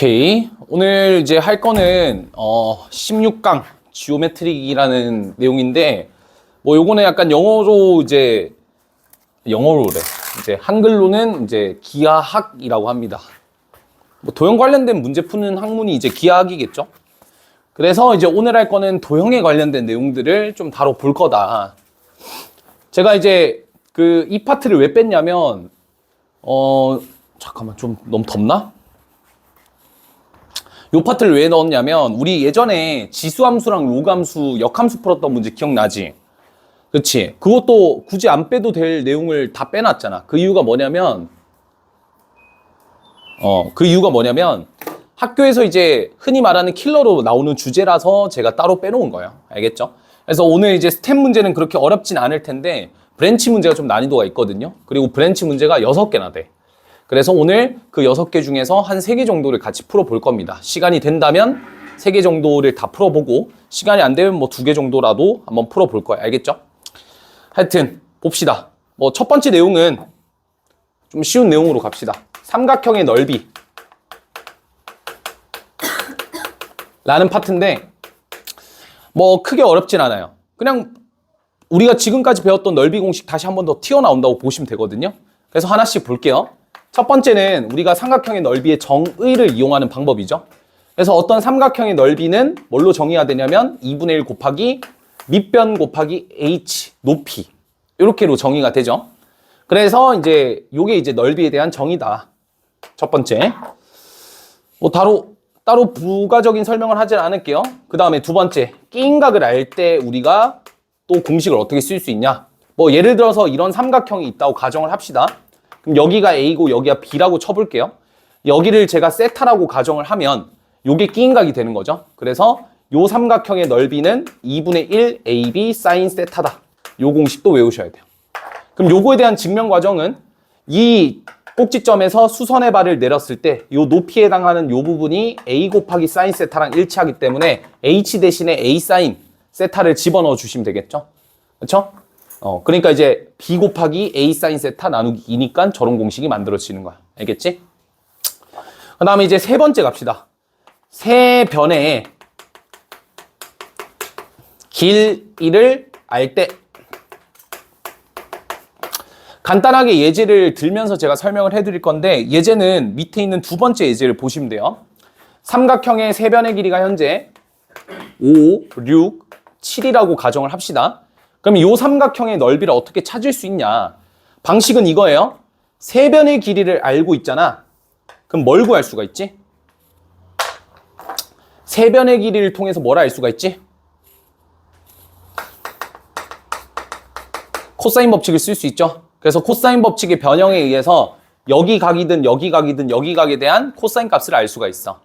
오케이. 오늘 이제 할 거는 16강 지오메트릭이라는 내용인데 뭐 요거는 약간 영어로래. 이제 한글로는 이제 기하학이라고 합니다. 뭐 도형 관련된 문제 푸는 학문이 이제 기하학이겠죠. 그래서 이제 오늘 할 거는 도형에 관련된 내용들을 좀 다뤄볼 거다. 제가 이제 이 파트를 왜 뺐냐면 잠깐만, 좀 너무 덥나? 요 파트를 왜 넣었냐면 우리 예전에 지수함수랑 로그함수, 역함수 풀었던 문제 기억나지? 그치? 그것도 굳이 안 빼도 될 내용을 다 빼놨잖아. 그 이유가 뭐냐면 학교에서 이제 흔히 말하는 킬러로 나오는 주제라서 제가 따로 빼놓은 거예요. 알겠죠? 그래서 오늘 이제 스텝 문제는 그렇게 어렵진 않을 텐데 브랜치 문제가 좀 난이도가 있거든요. 그리고 브랜치 문제가 6개나 돼. 그래서 오늘 그 6개 중에서 한 3개 정도를 같이 풀어볼 겁니다. 시간이 된다면 3개 정도를 다 풀어보고 시간이 안 되면 뭐 2개 정도라도 한번 풀어볼 거예요. 알겠죠? 하여튼 봅시다. 뭐 첫 번째 내용은 좀 쉬운 내용으로 갑시다. 삼각형의 넓이 라는 파트인데 뭐 크게 어렵진 않아요. 그냥 우리가 지금까지 배웠던 넓이 공식 다시 한 번 더 튀어나온다고 보시면 되거든요. 그래서 하나씩 볼게요. 첫 번째는 우리가 삼각형의 넓이의 정의를 이용하는 방법이죠. 그래서 어떤 삼각형의 넓이는 뭘로 정의가 되냐면 2분의 1 곱하기 밑변 곱하기 h 높이 이렇게로 정의가 되죠. 그래서 이제 요게 이제 넓이에 대한 정의다. 첫 번째. 뭐 따로 부가적인 설명을 하진 않을게요. 그 다음에 두 번째, 끼인각을 알 때 우리가 또 공식을 어떻게 쓸 수 있냐. 뭐 예를 들어서 이런 삼각형이 있다고 가정을 합시다. 그럼 여기가 A고 여기가 B라고 쳐볼게요. 여기를 제가 세타라고 가정을 하면 요게 끼인각이 되는 거죠. 그래서 요 삼각형의 넓이는 2분의 1 AB sin 세타다. 요 공식도 외우셔야 돼요. 그럼 요거에 대한 증명 과정은 이 꼭지점에서 수선의 발을 내렸을 때 요 높이에 해당하는 요 부분이 A 곱하기 sin 세타랑 일치하기 때문에 H 대신에 A sin 세타를 집어넣어 주시면 되겠죠. 그렇죠? 그러니까 이제 B 곱하기 A sin 세타 나누기 2니까 저런 공식이 만들어지는 거야. 알겠지? 그 다음에 이제 세 번째 갑시다. 세 변의 길이를 알 때 간단하게 예제를 들면서 제가 설명을 해드릴 건데 예제는 밑에 있는 두 번째 예제를 보시면 돼요. 삼각형의 세 변의 길이가 현재 5, 6, 7이라고 가정을 합시다. 그럼 이 삼각형의 넓이를 어떻게 찾을 수 있냐? 방식은 이거예요. 세 변의 길이를 알고 있잖아. 그럼 뭘 구할 수가 있지? 세 변의 길이를 통해서 뭘 알 수가 있지? 코사인 법칙을 쓸 수 있죠. 그래서 코사인 법칙의 변형에 의해서 여기 각이든 여기 각이든 여기 각에 대한 코사인 값을 알 수가 있어.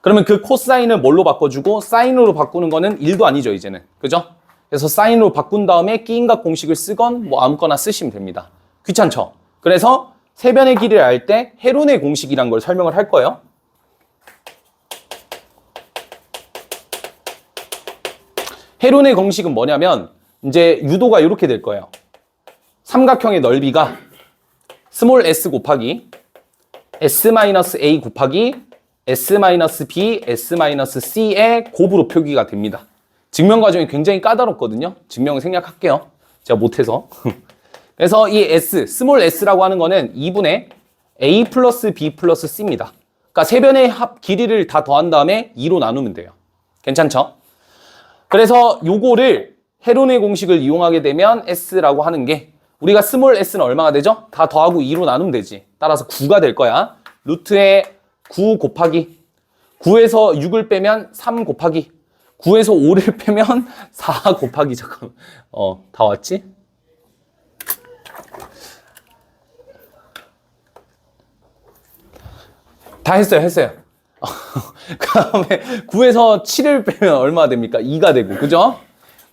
그러면 그 코사인을 뭘로 바꿔주고 사인으로 바꾸는 거는 1도 아니죠, 이제는. 그죠? 그래서 사인으로 바꾼 다음에 끼인각 공식을 쓰건 뭐 아무거나 쓰시면 됩니다. 귀찮죠? 그래서 세 변의 길이를 알 때 헤론의 공식이란 걸 설명을 할 거예요. 헤론의 공식은 뭐냐면 이제 유도가 이렇게 될 거예요. 삼각형의 넓이가 스몰 s 곱하기 s-a 곱하기 s-b, s-c의 곱으로 표기가 됩니다. 증명 과정이 굉장히 까다롭거든요. 증명을 생략할게요. 제가 못해서. 그래서 이 s, 스몰 s라고 하는 거는 2분의 a 플러스 b 플러스 c입니다. 그러니까 세 변의 합 길이를 다 더한 다음에 2로 나누면 돼요. 괜찮죠? 그래서 요거를 헤론의 공식을 이용하게 되면 s라고 하는 게 우리가 스몰 s는 얼마가 되죠? 다 더하고 2로 나누면 되지. 따라서 9가 될 거야. 루트에 9 곱하기 9에서 6을 빼면 3 곱하기 9에서 5를 빼면 4 곱하기 잠깐 다 왔지? 다 했어요. 그 다음에 9에서 7을 빼면 얼마 됩니까? 2가 되고, 그죠?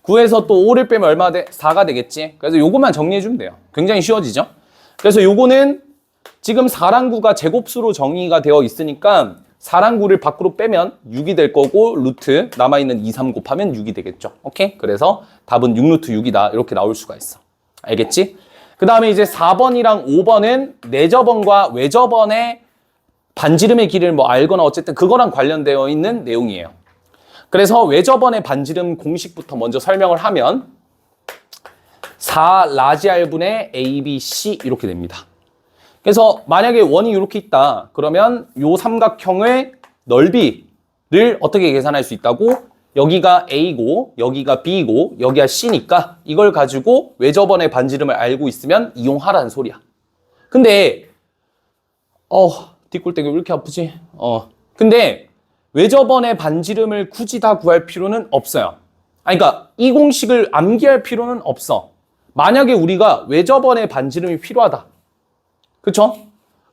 9에서 또 5를 빼면 얼마 돼? 4가 되겠지? 그래서 요것만 정리해주면 돼요. 굉장히 쉬워지죠? 그래서 요거는 지금 4랑 9가 제곱수로 정의가 되어 있으니까 4랑 9를 밖으로 빼면 6이 될 거고 루트 남아있는 2, 3 곱하면 6이 되겠죠. 오케이? 그래서 답은 6루트 6이다. 이렇게 나올 수가 있어. 알겠지? 그 다음에 이제 4번이랑 5번은 내저번과 외저번의 반지름의 길이를 뭐 알거나 어쨌든 그거랑 관련되어 있는 내용이에요. 그래서 외접원의 반지름 공식부터 먼저 설명을 하면 4 라지 R분의 ABC 이렇게 됩니다. 그래서 만약에 원이 이렇게 있다. 그러면 요 삼각형의 넓이를 어떻게 계산할 수 있다고? 여기가 A고 여기가 B고 여기가 C니까 이걸 가지고 외접원의 반지름을 알고 있으면 이용하라는 소리야. 근데 뒷골대가 왜 이렇게 아프지? 근데 외접원의 반지름을 굳이 다 구할 필요는 없어요. 그러니까 이 공식을 암기할 필요는 없어. 만약에 우리가 외접원의 반지름이 필요하다. 그쵸?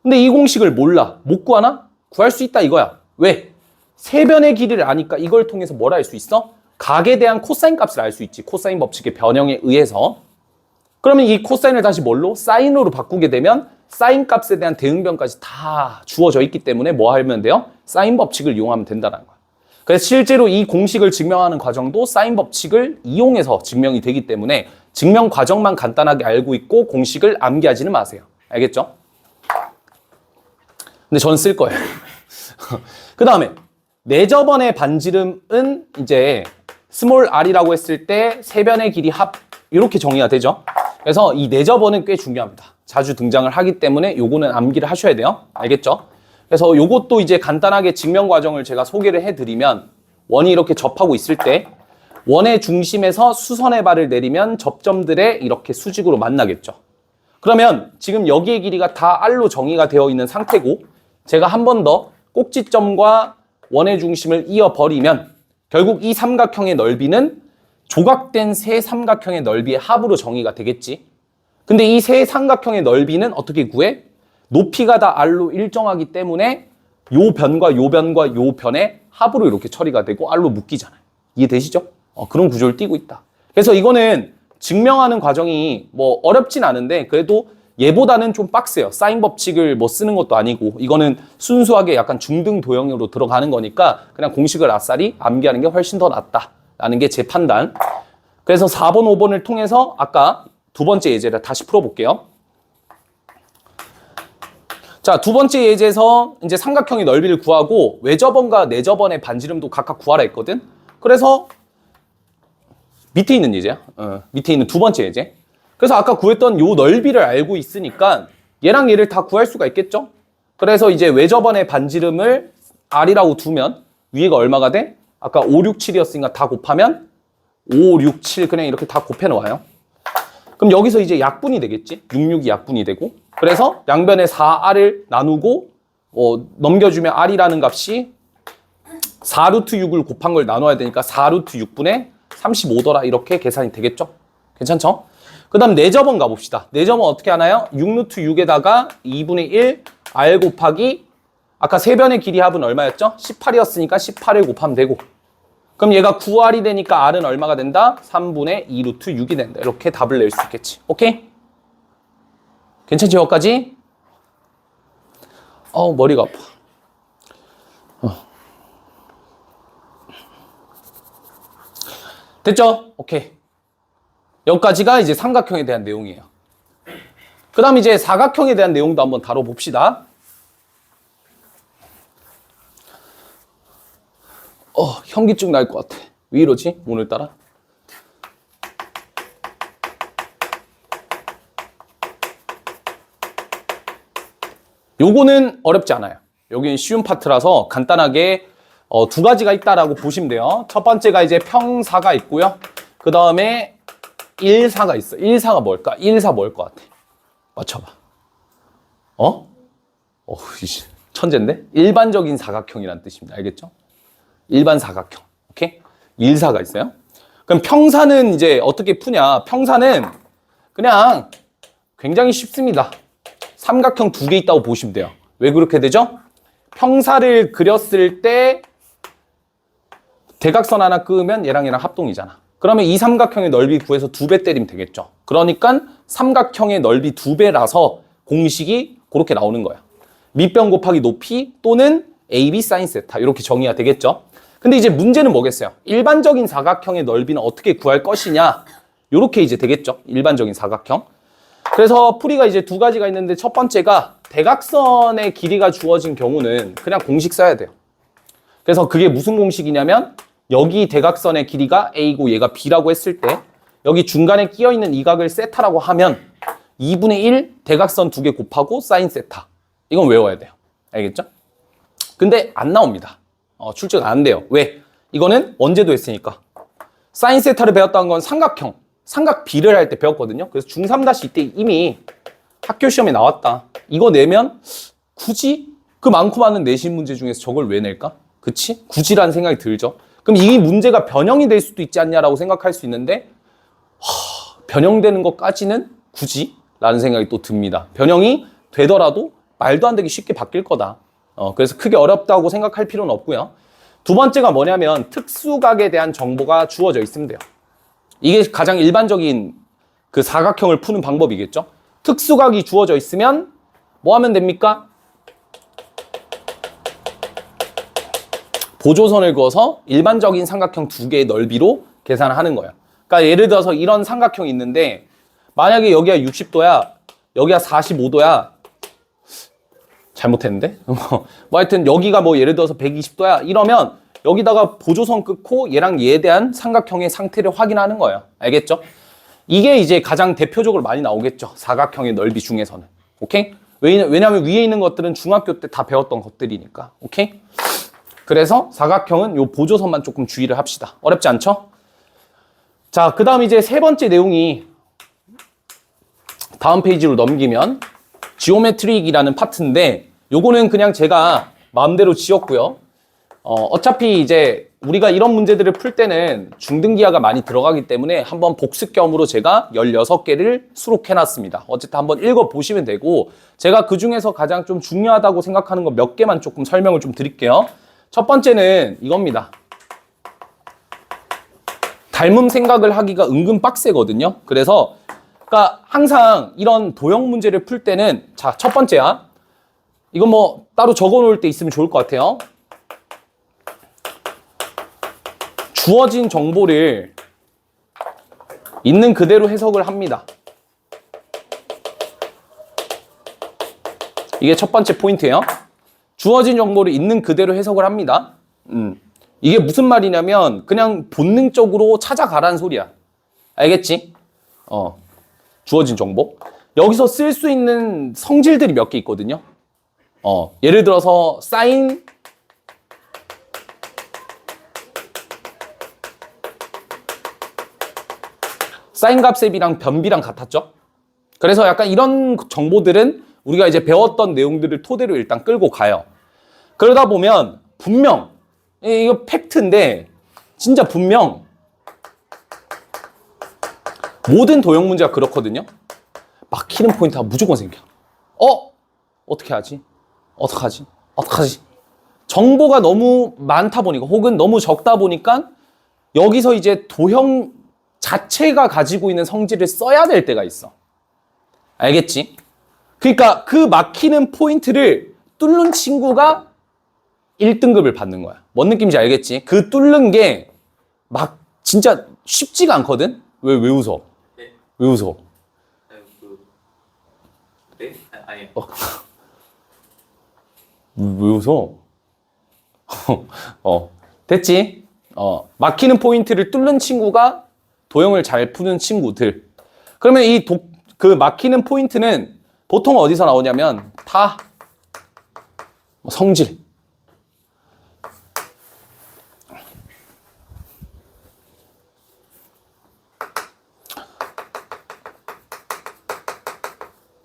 근데 이 공식을 몰라. 못 구하나? 구할 수 있다 이거야. 왜? 세변의 길이를 아니까 이걸 통해서 뭘 알 수 있어? 각에 대한 코사인 값을 알 수 있지. 코사인 법칙의 변형에 의해서. 그러면 이 코사인을 다시 뭘로? 사인으로 바꾸게 되면 사인 값에 대한 대응변까지 다 주어져 있기 때문에 뭐 하면 돼요? 사인 법칙을 이용하면 된다는 거야. 그래서 실제로 이 공식을 증명하는 과정도 사인 법칙을 이용해서 증명이 되기 때문에 증명 과정만 간단하게 알고 있고 공식을 암기하지는 마세요. 알겠죠? 근데 저는 쓸 거예요. 그 다음에 내접원의 반지름은 이제 스몰 r이라고 했을 때 세변의 길이 합 이렇게 정의가 되죠. 그래서 이 내접원은 꽤 중요합니다. 자주 등장을 하기 때문에 요거는 암기를 하셔야 돼요. 알겠죠? 그래서 요것도 이제 간단하게 증명 과정을 제가 소개를 해드리면 원이 이렇게 접하고 있을 때 원의 중심에서 수선의 발을 내리면 접점들의 이렇게 수직으로 만나겠죠. 그러면 지금 여기의 길이가 다 r로 정의가 되어 있는 상태고 제가 한 번 더 꼭지점과 원의 중심을 이어버리면 결국 이 삼각형의 넓이는 조각된 세 삼각형의 넓이의 합으로 정의가 되겠지. 근데 이 세 삼각형의 넓이는 어떻게 구해? 높이가 다 r로 일정하기 때문에 요 변과 요 변과 요 변의 합으로 이렇게 처리가 되고 r로 묶이잖아요. 이해되시죠? 그런 구조를 띠고 있다. 그래서 이거는 증명하는 과정이 뭐 어렵진 않은데 그래도 얘보다는 좀 빡세요. 사인 법칙을 뭐 쓰는 것도 아니고 이거는 순수하게 약간 중등 도형으로 들어가는 거니까 그냥 공식을 아싸리 암기하는 게 훨씬 더 낫다라는 게 제 판단. 그래서 4번, 5번을 통해서 아까 두 번째 예제를 다시 풀어볼게요. 자, 두 번째 예제에서 이제 삼각형의 넓이를 구하고 외접원과 내접원의 반지름도 각각 구하라 했거든. 그래서 밑에 있는 예제야. 밑에 있는 두 번째 예제. 그래서 아까 구했던 요 넓이를 알고 있으니까 얘랑 얘를 다 구할 수가 있겠죠? 그래서 이제 외접원의 반지름을 r이라고 두면 위에가 얼마가 돼? 아까 5, 6, 7이었으니까 다 곱하면 5, 6, 7 그냥 이렇게 다 곱해놓아요. 그럼 여기서 이제 약분이 되겠지? 6, 6이 약분이 되고 그래서 양변에 4r을 나누고 넘겨주면 r이라는 값이 4루트 6을 곱한 걸 나눠야 되니까 4루트 6분의 35더라 이렇게 계산이 되겠죠? 괜찮죠? 그 다음 내접원 가봅시다. 내접원 어떻게 하나요? 6루트 6에다가 2분의 1 r 곱하기 아까 세변의 길이 합은 얼마였죠? 18이었으니까 18을 곱하면 되고 그럼 얘가 9r이 되니까 r은 얼마가 된다? 3분의 2루트 6이 된다. 이렇게 답을 낼 수 있겠지. 오케이? 괜찮지 여기까지? 머리가 아파. 됐죠? 오케이. 여기까지가 이제 삼각형에 대한 내용이에요. 그 다음 이제 사각형에 대한 내용도 한번 다뤄봅시다. 현기증 날 것 같아. 왜 이러지? 오늘따라? 요거는 어렵지 않아요. 여기는 쉬운 파트라서 간단하게 두 가지가 있다라고 보시면 돼요. 첫 번째가 이제 평사가 있고요. 그 다음에 일사가 있어. 일사가 뭘까? 일사 뭘 것 같아? 맞춰봐. 천재인데? 일반적인 사각형이란 뜻입니다. 알겠죠? 일반 사각형. 오케이? 일사가 있어요. 그럼 평사는 이제 어떻게 푸냐? 평사는 그냥 굉장히 쉽습니다. 삼각형 두 개 있다고 보시면 돼요. 왜 그렇게 되죠? 평사를 그렸을 때 대각선 하나 끄면 얘랑 합동이잖아. 그러면 이 삼각형의 넓이 구해서 2배 때리면 되겠죠. 그러니까 삼각형의 넓이 2배라서 공식이 그렇게 나오는 거야. 밑변 곱하기 높이 또는 AB 사인 세타 이렇게 정의가 되겠죠. 근데 이제 문제는 뭐겠어요? 일반적인 사각형의 넓이는 어떻게 구할 것이냐? 이렇게 이제 되겠죠. 일반적인 사각형. 그래서 풀이가 이제 두 가지가 있는데 첫 번째가 대각선의 길이가 주어진 경우는 그냥 공식 써야 돼요. 그래서 그게 무슨 공식이냐면 여기 대각선의 길이가 A고 얘가 B라고 했을 때 여기 중간에 끼어있는 이 각을 세타라고 하면 2분의 1 대각선 2개 곱하고 사인 세타. 이건 외워야 돼요. 알겠죠? 근데 안 나옵니다. 출제가 안 돼요. 왜? 이거는 언제도 했으니까. 사인 세타를 배웠다는 건 삼각형, 삼각 B를 할 때 배웠거든요. 그래서 중3 때 이미 학교 시험에 나왔다. 이거 내면 굳이 그 많고 많은 내신 문제 중에서 저걸 왜 낼까? 그치? 굳이라는 생각이 들죠. 그럼 이 문제가 변형이 될 수도 있지 않냐라고 생각할 수 있는데 변형되는 것까지는 굳이? 라는 생각이 또 듭니다. 변형이 되더라도 말도 안 되게 쉽게 바뀔 거다. 그래서 크게 어렵다고 생각할 필요는 없고요. 두 번째가 뭐냐면 특수각에 대한 정보가 주어져 있으면 돼요. 이게 가장 일반적인 그 사각형을 푸는 방법이겠죠. 특수각이 주어져 있으면 뭐 하면 됩니까? 보조선을 그어서 일반적인 삼각형 두 개의 넓이로 계산을 하는 거예요. 그러니까 예를 들어서 이런 삼각형이 있는데 만약에 여기가 60도야, 여기가 45도야. 잘못했는데? 뭐 하여튼 여기가 뭐 예를 들어서 120도야. 이러면 여기다가 보조선 끊고 얘랑 얘에 대한 삼각형의 상태를 확인하는 거예요. 알겠죠? 이게 이제 가장 대표적으로 많이 나오겠죠. 사각형의 넓이 중에서는. 오케이? 왜냐하면 위에 있는 것들은 중학교 때 다 배웠던 것들이니까. 오케이? 그래서 사각형은 요 보조선만 조금 주의를 합시다. 어렵지 않죠? 자, 그 다음 이제 세 번째 내용이 다음 페이지로 넘기면 지오메트릭이라는 파트인데 요거는 그냥 제가 마음대로 지었고요. 어차피 이제 우리가 이런 문제들을 풀 때는 중등기하가 많이 들어가기 때문에 한번 복습 겸으로 제가 16개를 수록해놨습니다. 어쨌든 한번 읽어보시면 되고 제가 그 중에서 가장 좀 중요하다고 생각하는 거 몇 개만 조금 설명을 좀 드릴게요. 첫 번째는 이겁니다. 닮음 생각을 하기가 은근 빡세거든요. 그래서 그러니까 항상 이런 도형 문제를 풀 때는 자, 첫 번째야. 이건 뭐 따로 적어 놓을 때 있으면 좋을 것 같아요. 주어진 정보를 있는 그대로 해석을 합니다. 이게 첫 번째 포인트예요. 주어진 정보를 있는 그대로 해석을 합니다. 이게 무슨 말이냐면 그냥 본능적으로 찾아가라는 소리야. 알겠지? 주어진 정보. 여기서 쓸 수 있는 성질들이 몇 개 있거든요. 예를 들어서 사인 값의 B랑 변비랑 같았죠. 그래서 약간 이런 정보들은 우리가 이제 배웠던 내용들을 토대로 일단 끌고 가요. 그러다 보면 분명 이거 팩트인데 진짜 분명 모든 도형 문제가 그렇거든요. 막히는 포인트가 무조건 생겨. 어떻게 하지? 어떡하지? 정보가 너무 많다 보니까 혹은 너무 적다 보니까 여기서 이제 도형 자체가 가지고 있는 성질을 써야 될 때가 있어. 알겠지? 그러니까 그 막히는 포인트를 뚫는 친구가 1등급을 받는 거야. 뭔 느낌인지 알겠지? 그 뚫는 게 막 진짜 쉽지가 않거든? 왜 웃어? 네. 왜 웃어? 네? 아니요. 왜 웃어? 됐지? 막히는 포인트를 뚫는 친구가 도형을 잘 푸는 친구들. 그러면 그 막히는 포인트는 보통 어디서 나오냐면 다 성질.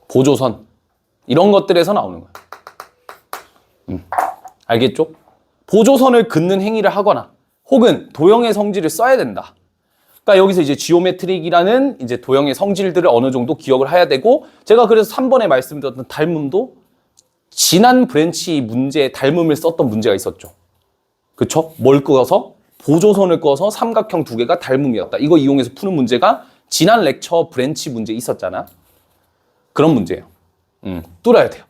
보조선. 이런 것들에서 나오는 거야. 알겠죠? 보조선을 긋는 행위를 하거나 혹은 도형의 성질을 써야 된다. 그러니까 여기서 이제 지오메트릭이라는 이제 도형의 성질들을 어느 정도 기억을 해야 되고 제가 그래서 3번에 말씀드렸던 닮음도 지난 브랜치 문제에 닮음을 썼던 문제가 있었죠. 그쵸? 뭘 끄어서? 보조선을 끄어서 삼각형 두 개가 닮음이었다. 이거 이용해서 푸는 문제가 지난 렉처 브랜치 문제 있었잖아. 그런 문제예요. 뚫어야 돼요.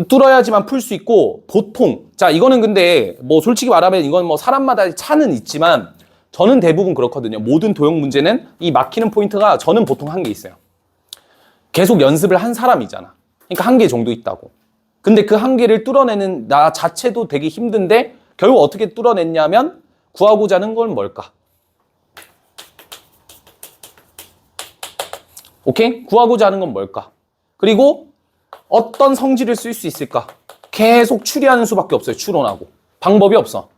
뚫어야지만 풀 수 있고 보통 자 이거는 근데 뭐 솔직히 말하면 이건 뭐 사람마다 차는 있지만 저는 대부분 그렇거든요. 모든 도형 문제는 이 막히는 포인트가 저는 보통 한 게 있어요. 계속 연습을 한 사람이잖아. 그러니까 한계 정도 있다고. 근데 그 한계를 뚫어내는 나 자체도 되게 힘든데 결국 어떻게 뚫어냈냐면 구하고자 하는 건 뭘까? 오케이? 구하고자 하는 건 뭘까? 그리고 어떤 성질을 쓸 수 있을까? 계속 추리하는 수밖에 없어요. 추론하고. 방법이 없어.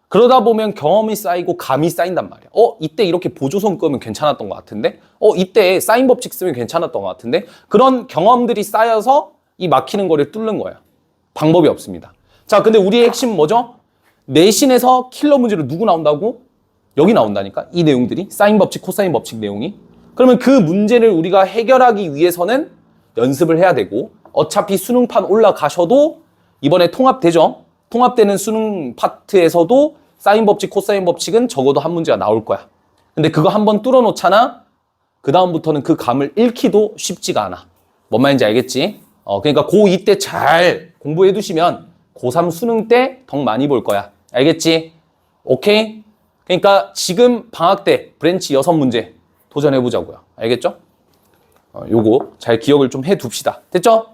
그러다 보면 경험이 쌓이고 감이 쌓인단 말이야. 이때 이렇게 보조선 끄면 괜찮았던 것 같은데? 이때 사인 법칙 쓰면 괜찮았던 것 같은데? 그런 경험들이 쌓여서 이 막히는 거를 뚫는 거예요. 방법이 없습니다. 자, 근데 우리의 핵심은 뭐죠? 내신에서 킬러 문제로 누구 나온다고? 여기 나온다니까? 이 내용들이. 사인 법칙, 코사인 법칙 내용이. 그러면 그 문제를 우리가 해결하기 위해서는 연습을 해야 되고 어차피 수능판 올라가셔도 이번에 통합되죠? 통합되는 수능 파트에서도 사인 법칙, 코사인 법칙은 적어도 한 문제가 나올 거야. 근데 그거 한번 뚫어놓잖아? 그 다음부터는 그 감을 잃기도 쉽지가 않아. 뭔 말인지 알겠지? 그러니까 고2 때 잘 공부해 두시면 고3 수능 때 더 많이 볼 거야. 알겠지? 오케이? 그러니까 지금 방학 때 브랜치 6문제 도전해 보자고요. 알겠죠? 요거 잘 기억을 좀 해 둡시다. 됐죠?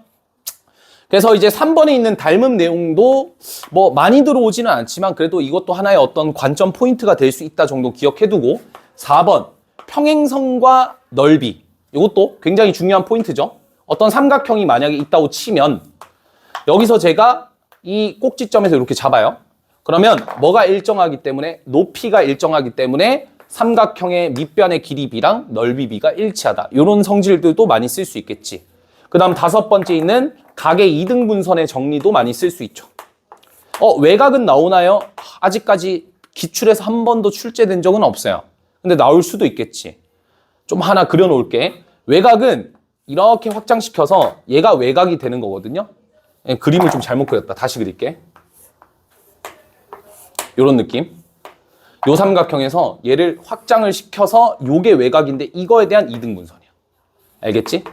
그래서 이제 3번에 있는 닮음 내용도 뭐 많이 들어오지는 않지만 그래도 이것도 하나의 어떤 관점 포인트가 될 수 있다 정도 기억해 두고 4번 평행선과 넓이 이것도 굉장히 중요한 포인트죠. 어떤 삼각형이 만약에 있다고 치면 여기서 제가 이 꼭지점에서 이렇게 잡아요. 그러면 뭐가 일정하기 때문에 높이가 일정하기 때문에 삼각형의 밑변의 길이 b랑 넓이 b가 일치하다. 이런 성질들도 많이 쓸 수 있겠지. 그 다음 5번째 있는 각의 이등분선의 정리도 많이 쓸 수 있죠. 외곽은 나오나요? 아직까지 기출에서 한 번도 출제된 적은 없어요. 근데 나올 수도 있겠지. 좀 하나 그려놓을게. 외곽은 이렇게 확장시켜서 얘가 외곽이 되는 거거든요. 그림을 좀 잘못 그렸다. 다시 그릴게. 요런 느낌. 요 삼각형에서 얘를 확장을 시켜서 요게 외곽인데 이거에 대한 이등분선이야. 알겠지?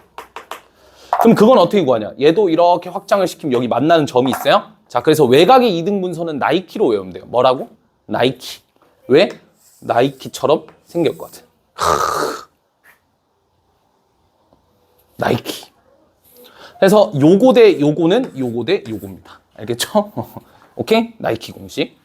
그럼 그건 어떻게 구하냐? 얘도 이렇게 확장을 시키면 여기 만나는 점이 있어요. 자, 그래서 외곽의 이등분선은 나이키로 외우면 돼요. 뭐라고? 나이키. 왜? 나이키처럼 생겼거든. 나이키. 그래서 요거 대 요거는 요거 대 요거입니다. 알겠죠? 오케이? 나이키 공식.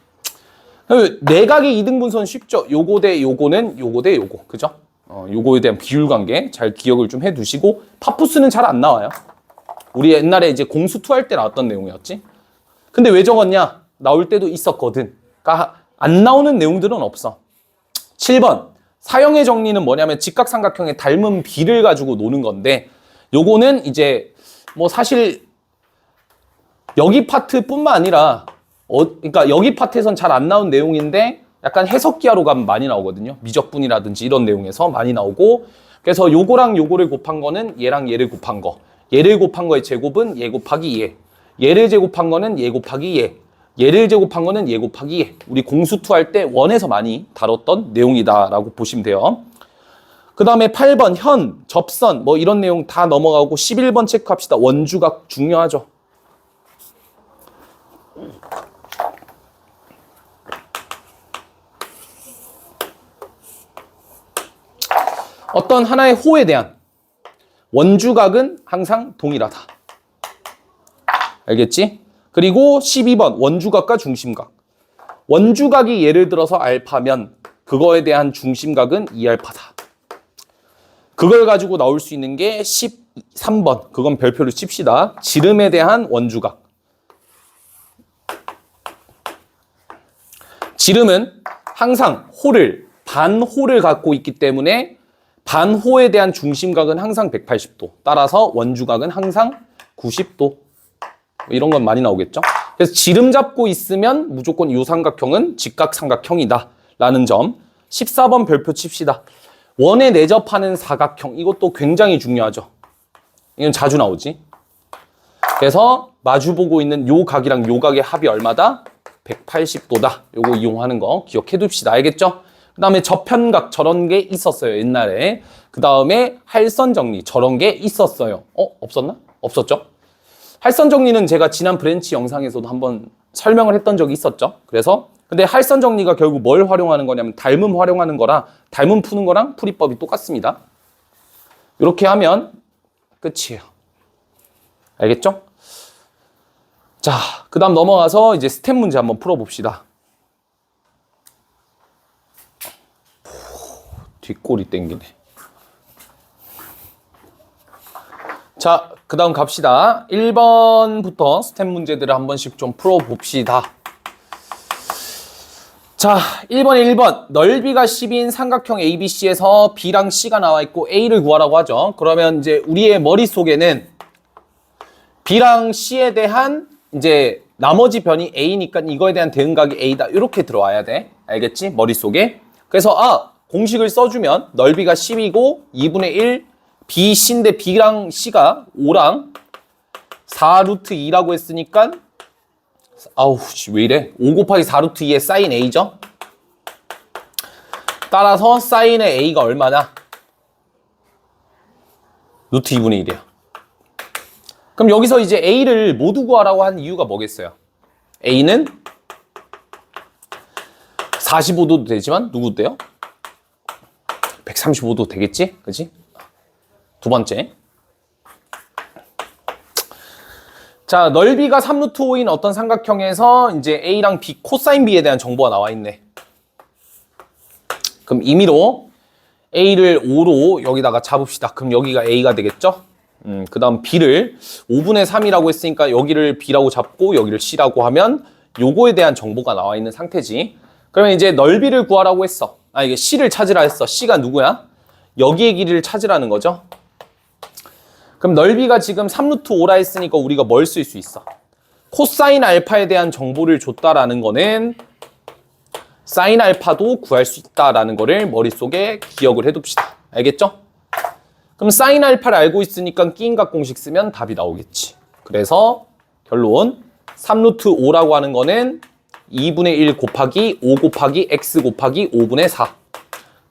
내각의 이등분선 쉽죠? 요거 대 요거는 요거 대 요거. 그죠? 요거에 대한 비율 관계 잘 기억을 좀 해두시고 파푸스는 잘 안 나와요. 우리 옛날에 이제 공수2 할 때 나왔던 내용이었지. 근데 왜 적었냐? 나올 때도 있었거든. 그러니까 안 나오는 내용들은 없어. 7번 사형의 정리는 뭐냐면 직각삼각형의 닮은 비를 가지고 노는 건데 요거는 이제 뭐 사실 여기 파트뿐만 아니라 그러니까 여기 파트에선 잘 안 나온 내용인데 약간 해석기하로 가면 많이 나오거든요. 미적분이라든지 이런 내용에서 많이 나오고 그래서 요거랑 요거를 곱한 거는 얘랑 얘를 곱한 거. 얘를 곱한 거의 제곱은 얘 곱하기 얘. 얘를 제곱한 거는 얘 곱하기 얘. 얘를 제곱한 거는 얘 곱하기 얘. 우리 공수2 할 때 원에서 많이 다뤘던 내용이다라고 보시면 돼요. 그 다음에 8번 현, 접선 뭐 이런 내용 다 넘어가고 11번 체크합시다. 원주각 중요하죠. 어떤 하나의 호에 대한 원주각은 항상 동일하다. 알겠지? 그리고 12번 원주각과 중심각. 원주각이 예를 들어서 알파면 그거에 대한 중심각은 2알파다. 그걸 가지고 나올 수 있는 게 13번. 그건 별표를 칩시다. 지름에 대한 원주각. 지름은 항상 호를 반호를 갖고 있기 때문에 반호에 대한 중심각은 항상 180도. 따라서 원주각은 항상 90도. 이런 건 많이 나오겠죠? 그래서 지름 잡고 있으면 무조건 이 삼각형은 직각삼각형이다. 라는 점. 14번 별표 칩시다. 원에 내접하는 사각형. 이것도 굉장히 중요하죠. 이건 자주 나오지. 그래서 마주보고 있는 요 각이랑 요 각의 합이 얼마다? 180도다. 요거 이용하는 거 기억해 둡시다. 알겠죠? 그 다음에 저편각 저런 게 있었어요. 옛날에. 그 다음에 할선 정리 저런 게 있었어요. 없었나? 없었죠? 할선 정리는 제가 지난 브랜치 영상에서도 한번 설명을 했던 적이 있었죠. 그래서 근데 할선 정리가 결국 뭘 활용하는 거냐면 닮음 활용하는 거라 닮음 푸는 거랑 풀이법이 똑같습니다. 이렇게 하면 끝이에요. 알겠죠? 자, 그 다음 넘어가서 이제 스텝 문제 한번 풀어봅시다. 뒷골이 땡기네. 자, 그 다음 갑시다. 1번부터 스텝 문제들을 한 번씩 좀 풀어봅시다. 자, 1번에 1번. 넓이가 10인 삼각형 ABC에서 B랑 C가 나와 있고 A를 구하라고 하죠. 그러면 이제 우리의 머릿속에는 B랑 C에 대한 이제 나머지 변이 A니까 이거에 대한 대응각이 A다. 이렇게 들어와야 돼. 알겠지? 머릿속에. 그래서 공식을 써주면 넓이가 10이고 2분의 1 B, C인데 B랑 C가 5랑 4루트 2라고 했으니까 아우 왜 이래? 5 곱하기 4루트 2의 사인 A죠? 따라서 사인의 A가 얼마나? 루트 2분의 1이야. 그럼 여기서 이제 A를 모두 구하라고 한 이유가 뭐겠어요? A는 45도도 되지만 누구 돼요? 135도 되겠지? 그치? 두 번째. 자, 넓이가 3루트 5인 어떤 삼각형에서 이제 A랑 B, 코사인 B에 대한 정보가 나와 있네. 그럼 임의로 A를 5로 여기다가 잡읍시다. 그럼 여기가 A가 되겠죠? 그 다음 B를 5분의 3이라고 했으니까 여기를 B라고 잡고 여기를 C라고 하면 요거에 대한 정보가 나와 있는 상태지. 그러면 이제 넓이를 구하라고 했어. 이게 C를 찾으라 했어. C가 누구야? 여기의 길이를 찾으라는 거죠. 그럼 넓이가 지금 3루트 5라 했으니까 우리가 뭘 쓸 수 있어? 코사인 알파에 대한 정보를 줬다라는 거는 사인 알파도 구할 수 있다라는 거를 머릿속에 기억을 해둡시다. 알겠죠? 그럼 사인 알파를 알고 있으니까 끼인각 공식 쓰면 답이 나오겠지. 그래서 결론 3루트 5라고 하는 거는 2분의 1 곱하기 5 곱하기 x 곱하기 5분의 4.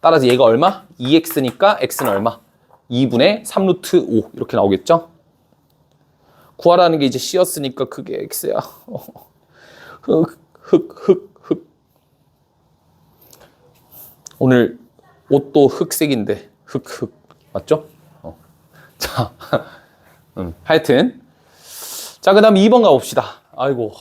따라서 얘가 얼마? 2x니까 x는 얼마? 2분의 3루트 5 이렇게 나오겠죠? 구하라는 게 이제 C였으니까 그게 x야. 흑. 오늘 옷도 흑색인데 흑 맞죠? 자, 하여튼 자 그 다음 2번 가봅시다. 아이고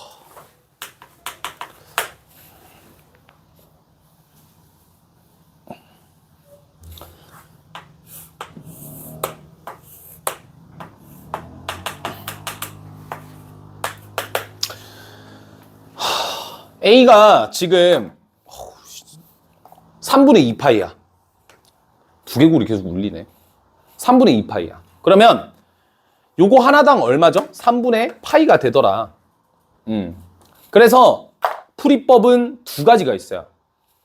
A가 지금 3분의 2파이야. 두개골이 계속 울리네. 3분의 2파이야. 그러면 요거 하나당 얼마죠? 3분의 파이가 되더라. 그래서 풀이법은 두 가지가 있어요.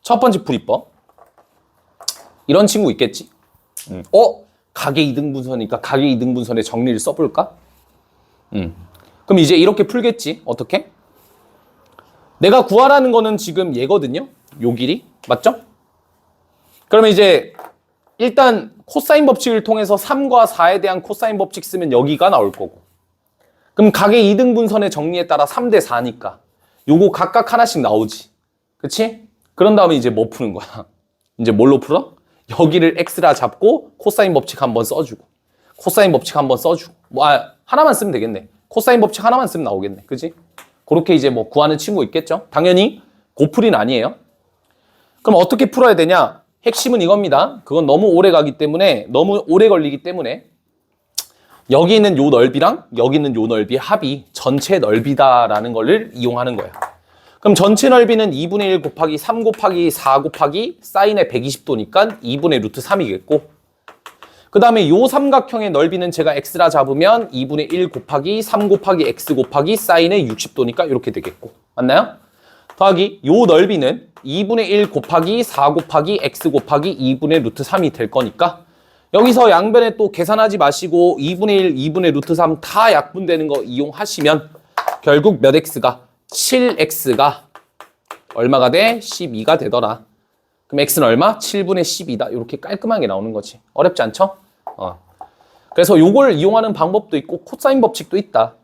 첫 번째 풀이법. 이런 친구 있겠지? 가계 이등분선이니까 가계 이등분선의 정리를 써볼까? 그럼 이제 이렇게 풀겠지? 어떻게? 내가 구하라는 거는 지금 얘거든요? 요 길이. 맞죠? 그러면 이제 일단 코사인 법칙을 통해서 3과 4에 대한 코사인 법칙 쓰면 여기가 나올 거고. 그럼 가계 이등분선의 정리에 따라 3대 4니까 요거 각각 하나씩 나오지. 그치? 그런 다음에 이제 뭐 푸는 거야? 이제 뭘로 풀어? 여기를 x라 잡고 코사인 법칙 한번 써주고 코사인 법칙 한번 써주고 하나만 쓰면 되겠네. 코사인 법칙 하나만 쓰면 나오겠네. 그치? 그렇게 이제 뭐 구하는 친구 있겠죠? 당연히 고풀이는 아니에요. 그럼 어떻게 풀어야 되냐? 핵심은 이겁니다. 그건 너무 오래 가기 때문에, 너무 오래 걸리기 때문에 여기 있는 요 넓이랑 여기 있는 요 넓이의 합이 전체 넓이다라는 거를 이용하는 거예요. 그럼 전체 넓이는 2분의 1 곱하기 3 곱하기 4 곱하기 사인의 120도니까 2분의 루트 3이겠고, 그 다음에 요 삼각형의 넓이는 제가 x라 잡으면 2분의 1 곱하기 3 곱하기 x 곱하기 사인의 60도니까 이렇게 되겠고, 맞나요? 더하기 요 넓이는 2분의 1 곱하기 4 곱하기 x 곱하기 2분의 루트 3이 될 거니까 여기서 양변에 또 계산하지 마시고 2분의 1, 2분의 루트 3 다 약분되는 거 이용하시면 결국 몇 x가? 7x가 얼마가 돼? 12가 되더라. 그럼 x는 얼마? 7분의 12다. 이렇게 깔끔하게 나오는 거지. 어렵지 않죠? 그래서 요걸 이용하는 방법도 있고 코사인 법칙도 있다.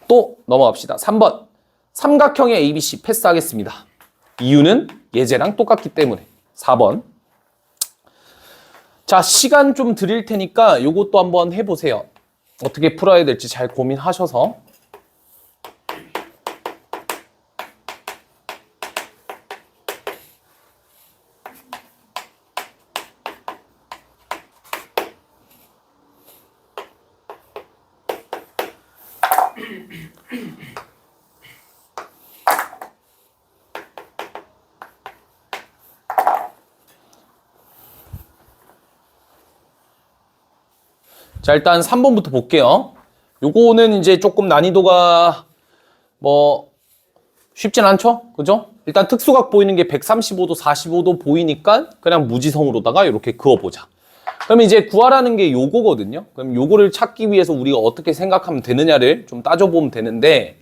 또 넘어갑시다. 3번. 삼각형의 ABC 패스하겠습니다. 이유는 예제랑 똑같기 때문에. 4번. 자, 시간 좀 드릴 테니까 요것도 한번 해보세요. 어떻게 풀어야 될지 잘 고민하셔서. 자, 일단 3번부터 볼게요. 요거는 이제 조금 난이도가 뭐 쉽진 않죠? 그죠? 일단 특수각 보이는 게 135도, 45도 보이니까 그냥 무지성으로다가 이렇게 그어보자. 그럼 이제 구하라는 게 요거거든요. 그럼 요거를 찾기 위해서 우리가 어떻게 생각하면 되느냐를 좀 따져보면 되는데,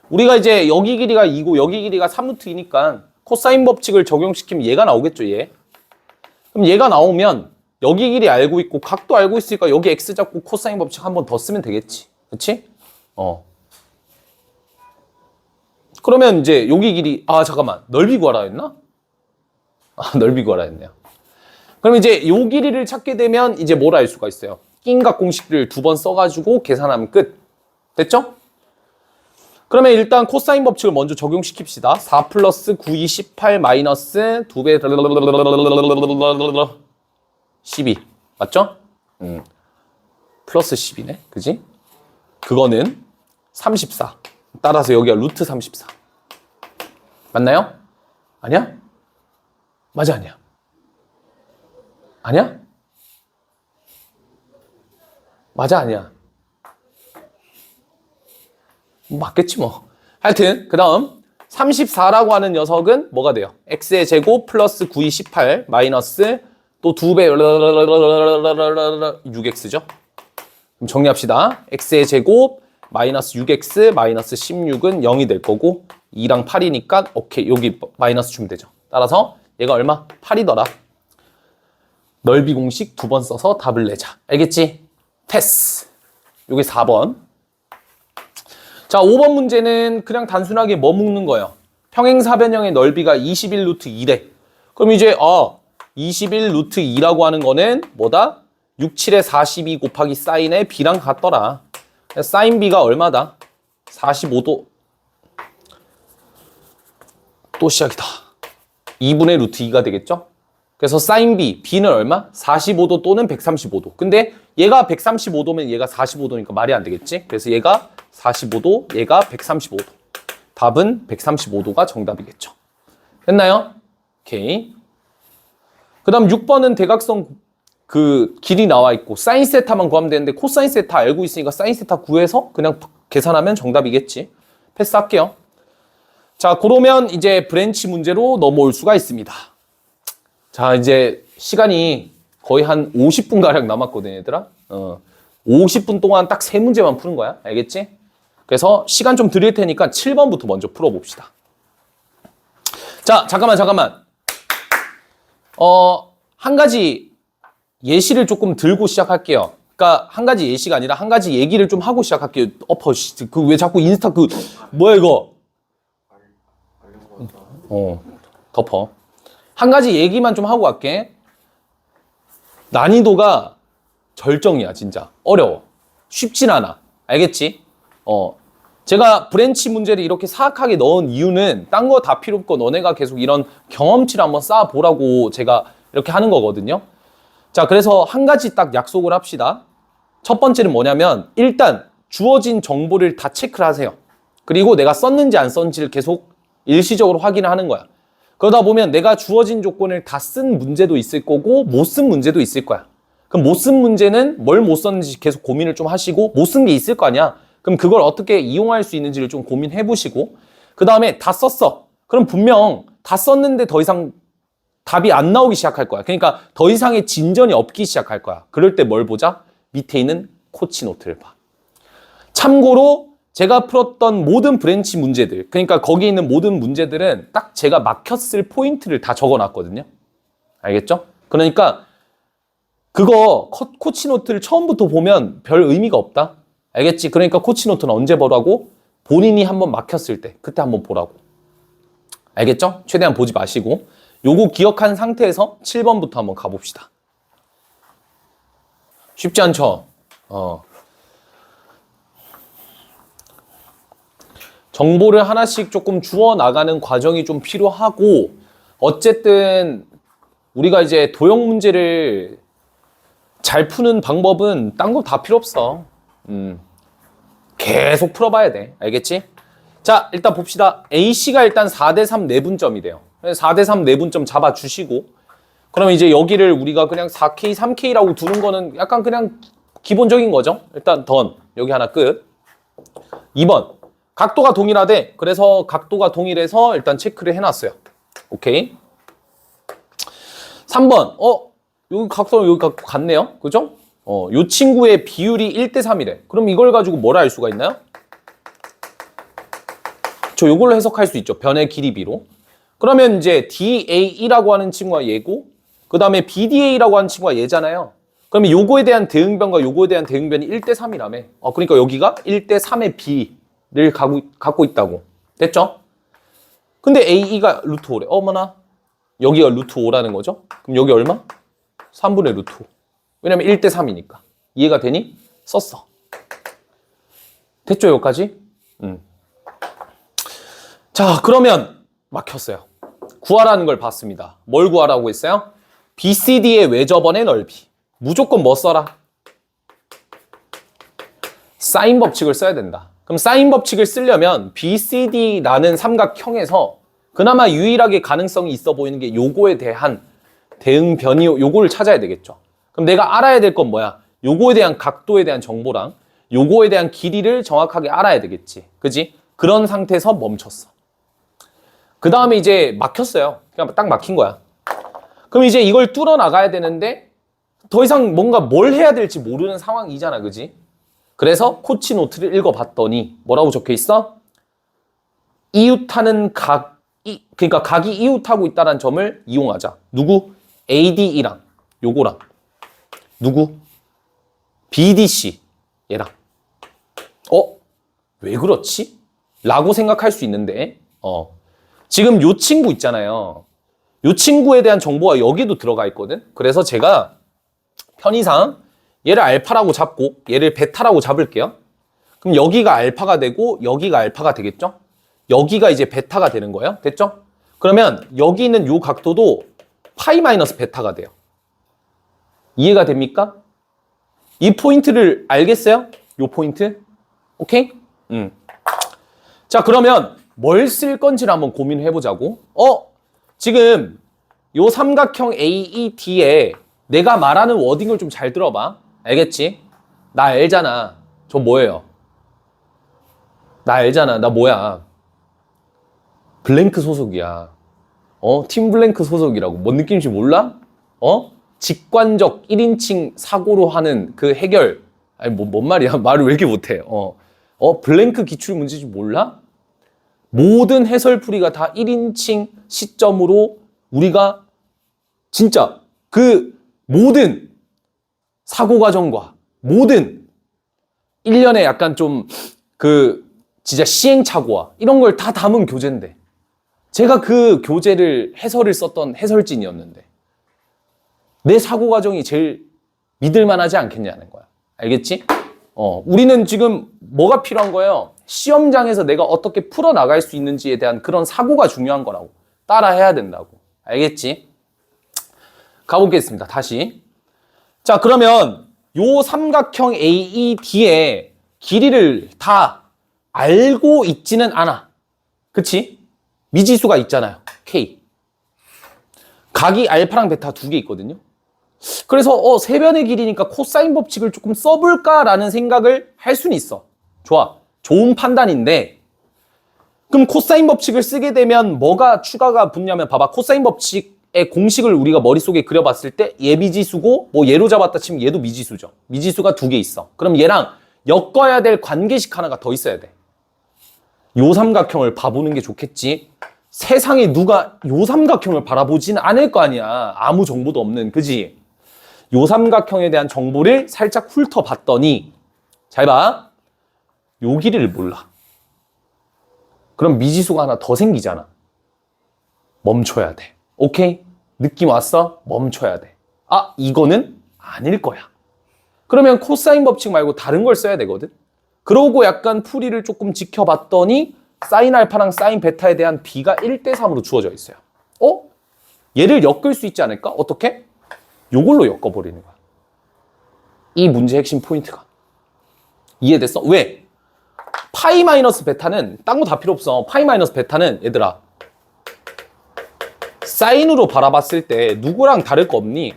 우리가 이제 여기 길이가 2고 여기 길이가 3루트2니까 코사인 법칙을 적용시키면 얘가 나오겠죠, 얘. 그럼 얘가 나오면 여기 길이 알고 있고 각도 알고 있으니까 여기 x 잡고 코사인 법칙 한 번 더 쓰면 되겠지. 그치? 그러면 이제 여기 길이, 잠깐만, 넓이 구하라 했나? 넓이 구하라 했네요. 그럼 이제 요 길이를 찾게 되면 이제 뭘 알 수가 있어요? 낀각 공식을 2번 써가지고 계산하면 끝. 됐죠? 그러면 일단 코사인 법칙을 먼저 적용시킵시다. 4 플러스 9, 2, 18 마이너스 2배 12. 맞죠? 플러스 10이네. 그지? 그거는 34. 따라서 여기가 루트 34. 맞나요? 아니야? 맞아, 아니야? 아니야? 맞아, 아니야? 맞겠지 뭐. 하여튼 그 다음 34라고 하는 녀석은 뭐가 돼요? x의 제곱 플러스 9이 18 마이너스 또 2배 6x죠. 그럼 정리합시다. x의 제곱 마이너스 6x 마이너스 16은 0이 될 거고 2랑 8이니까 오케이, 여기 마이너스 주면 되죠. 따라서 얘가 얼마? 8이더라. 넓이 공식 2번 써서 답을 내자. 알겠지? 패스. 요게 4번. 자, 5번 문제는 그냥 단순하게 뭐 묶는 거예요? 평행사변형의 넓이가 21 루트 2래. 그럼 이제 21 루트 2라고 하는 거는 뭐다? 6, 7에 42 곱하기 사인의 b랑 같더라. 사인 b가 얼마다? 45도. 또 시작이다. 2분의 루트 2가 되겠죠? 그래서 사인 b, b는 얼마? 45도 또는 135도. 근데 얘가 135도면 얘가 45도니까 말이 안 되겠지? 그래서 얘가 45도, 얘가 135도. 답은 135도가 정답이겠죠. 됐나요? 오케이. 그 다음 6번은 대각선 그 길이 나와 있고 사인 세타만 구하면 되는데 코사인 세타 알고 있으니까 사인 세타 구해서 그냥 계산하면 정답이겠지. 패스할게요. 자, 그러면 이제 브랜치 문제로 넘어올 수가 있습니다. 자, 이제 시간이 거의 한 50분가량 남았거든, 얘들아. 50분 동안 딱 3문제만 푸는 거야. 알겠지? 그래서 시간 좀 드릴 테니까 7번부터 먼저 풀어봅시다. 자, 잠깐만. 한 가지 예시를 조금 들고 시작할게요. 그러니까 한 가지 예시가 아니라 한 가지 얘기를 좀 하고 시작할게요. 그 왜 자꾸 인스타 뭐야 이거? 덮어. 한 가지 얘기만 좀 하고 갈게. 난이도가 절정이야, 진짜. 어려워. 쉽진 않아. 알겠지? 제가 브랜치 문제를 이렇게 사악하게 넣은 이유는 딴 거 다 필요 없고 너네가 계속 이런 경험치를 한번 쌓아보라고 제가 이렇게 하는 거거든요. 자, 그래서 한 가지 딱 약속을 합시다. 첫 번째는 뭐냐면 일단 주어진 정보를 다 체크를 하세요. 그리고 내가 썼는지 안 썼는지를 계속 일시적으로 확인을 하는 거야. 그러다 보면 내가 주어진 조건을 다 쓴 문제도 있을 거고 못 쓴 문제도 있을 거야. 그럼 못 쓴 문제는 뭘 못 썼는지 계속 고민을 좀 하시고 못 쓴 게 있을 거 아니야. 그럼 그걸 어떻게 이용할 수 있는지를 좀 고민해 보시고 그 다음에 다 썼어. 그럼 분명 다 썼는데 더 이상 답이 안 나오기 시작할 거야. 그러니까 더 이상의 진전이 없기 시작할 거야. 그럴 때 뭘 보자? 밑에 있는 코치 노트를 봐. 참고로 제가 풀었던 모든 브랜치 문제들, 그러니까 거기 있는 모든 문제들은 딱 제가 막혔을 포인트를 다 적어놨거든요. 알겠죠? 그러니까 그거 코치 노트를 처음부터 보면 별 의미가 없다. 알겠지? 그러니까 코치 노트는 언제 보라고? 본인이 한번 막혔을 때, 그때 한번 보라고. 알겠죠? 최대한 보지 마시고 요거 기억한 상태에서 7번부터 한번 가봅시다. 쉽지 않죠. 정보를 하나씩 조금 주워 나가는 과정이 좀 필요하고, 어쨌든 우리가 이제 도형 문제를 잘 푸는 방법은 딴 거 다 필요 없어. 계속 풀어봐야 돼. 알겠지? 자, 일단 봅시다. A씨가 일단 4대3 내분점이 돼요. 4대3 내분점 잡아주시고, 그러면 이제 여기를 우리가 그냥 4K, 3K라고 두는 거는 약간 그냥 기본적인 거죠. 일단 던, 여기 하나 끝. 2번, 각도가 동일하대. 그래서 각도가 동일해서 일단 체크를 해놨어요. 오케이. 3번, 여기 각도가 여기 같네요. 그죠? 요 친구의 비율이 1대3이래. 그럼 이걸 가지고 뭐라 할 수가 있나요? 저 요걸로 해석할 수 있죠. 변의 길이 비로. 그러면 이제 DAE라고 하는 친구가 얘고, 그 다음에 BDA라고 하는 친구가 얘잖아요. 그러면 요거에 대한 대응변과 요거에 대한 대응변이 1대3이라며. 그러니까 여기가 1대3의 B를 갖고 있다고. 됐죠? 근데 AE가 루트 5래. 어머나. 여기가 루트 5라는 거죠? 그럼 여기 얼마? 3분의 루트 5. 왜냐면 1대3이니까. 이해가 되니? 썼어. 됐죠, 여기까지? 자, 그러면 막혔어요. 구하라는 걸 봤습니다. 뭘 구하라고 했어요? BCD의 외접원의 넓이. 무조건 뭐 써라? 사인 법칙을 써야 된다. 그럼 사인 법칙을 쓰려면 BCD라는 삼각형에서 그나마 유일하게 가능성이 있어 보이는 게 요거에 대한 대응변이 요거를 찾아야 되겠죠. 그럼 내가 알아야 될 건 뭐야? 요거에 대한 각도에 대한 정보랑 요거에 대한 길이를 정확하게 알아야 되겠지. 그지? 그런 상태에서 멈췄어. 그 다음에 이제 막혔어요. 그냥 딱 막힌 거야. 그럼 이제 이걸 뚫어 나가야 되는데 더 이상 뭔가 뭘 해야 될지 모르는 상황이잖아. 그지? 그래서 코치 노트를 읽어봤더니 뭐라고 적혀 있어? 이웃하는 그러니까 각이 이웃하고 있다는 점을 이용하자. 누구? ADE랑 요거랑 누구? BDC 얘랑. 왜 그렇지? 라고 생각할 수 있는데 지금 요 친구 있잖아요. 요 친구에 대한 정보가 여기도 들어가 있거든. 그래서 제가 편의상 얘를 알파라고 잡고 얘를 베타라고 잡을게요. 그럼 여기가 알파가 되고 여기가 알파가 되겠죠? 여기가 이제 베타가 되는 거예요. 됐죠? 그러면 여기 있는 요 각도도 파이 마이너스 베타가 돼요. 이해가 됩니까? 이 포인트를 알겠어요? 요 포인트? 오케이? 자, 그러면 뭘 쓸 건지를 한번 고민을 해보자고. 지금 요 삼각형 AED에 내가 말하는 워딩을 좀 잘 들어봐. 알겠지? 나 알잖아. 저 뭐예요? 나 알잖아. 나 뭐야? 블랭크 소속이야. 팀 블랭크 소속이라고. 뭔 느낌인지 몰라? 직관적 1인칭 사고로 하는 그 해결. 아니, 뭔 말이야? 말을 왜 이렇게 못해? 블랭크 기출 문제인지 몰라? 모든 해설풀이가 다 1인칭 시점으로 우리가 진짜 그 모든 사고 과정과 모든 1년에 약간 좀 진짜 시행착오와 이런 걸 다 담은 교재인데 제가 그 교재를 해설을 썼던 해설진이었는데 내 사고 과정이 제일 믿을만하지 않겠냐는 거야. 알겠지? 우리는 지금 뭐가 필요한 거예요? 시험장에서 내가 어떻게 풀어나갈 수 있는지에 대한 그런 사고가 중요한 거라고. 따라해야 된다고. 알겠지? 가보겠습니다. 다시. 자, 그러면 요 삼각형 AED의 길이를 다 알고 있지는 않아. 그치? 미지수가 있잖아요. K. 각이 알파랑 베타 두 개 있거든요. 그래서 세변의 길이니까 코사인 법칙을 조금 써볼까라는 생각을 할 수는 있어. 좋아. 좋은 판단인데 그럼 코사인 법칙을 쓰게 되면 뭐가 추가가 붙냐면 봐봐. 코사인 법칙의 공식을 우리가 머릿속에 그려봤을 때 얘 미지수고 뭐 얘로 잡았다 치면 얘도 미지수죠. 미지수가 두 개 있어. 그럼 얘랑 엮어야 될 관계식 하나가 더 있어야 돼. 요 삼각형을 봐보는 게 좋겠지. 세상에 누가 요 삼각형을 바라보지는 않을 거 아니야. 아무 정보도 없는. 그지? 요 삼각형에 대한 정보를 살짝 훑어봤더니 잘 봐. 요 길이를 몰라. 그럼 미지수가 하나 더 생기잖아. 멈춰야 돼. 오케이? 느낌 왔어? 멈춰야 돼. 이거는 아닐 거야. 그러면 코사인 법칙 말고 다른 걸 써야 되거든. 그러고 약간 풀이를 조금 지켜봤더니 사인 알파랑 사인 베타에 대한 b가 1대3으로 주어져 있어요. 얘를 엮을 수 있지 않을까? 어떻게? 요걸로 엮어버리는 거야. 이 문제의 핵심 포인트가. 이해됐어? 왜? 파이 마이너스 베타는 딴 거 다 필요 없어. 파이 마이너스 베타는 얘들아 사인으로 바라봤을 때 누구랑 다를 거 없니?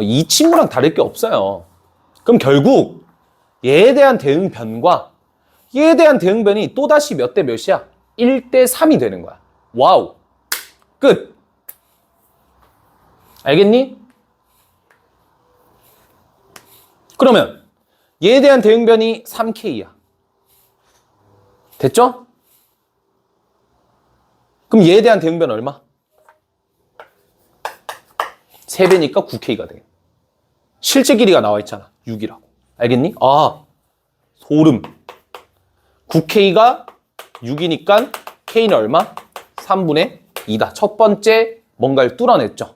이 친구랑 다를 게 없어요. 그럼 결국 얘에 대한 대응변과 얘에 대한 대응변이 또다시 몇 대 몇이야? 1대3이 되는 거야. 와우. 끝. 알겠니? 그러면 얘에 대한 대응변이 3K야. 됐죠? 그럼 얘에 대한 대응변 얼마? 3배니까 9K가 되겠네. 실제 길이가 나와 있잖아. 6이라고. 알겠니? 아, 소름. 9K가 6이니까 K는 얼마? 3분의 2다. 첫 번째 뭔가를 뚫어냈죠.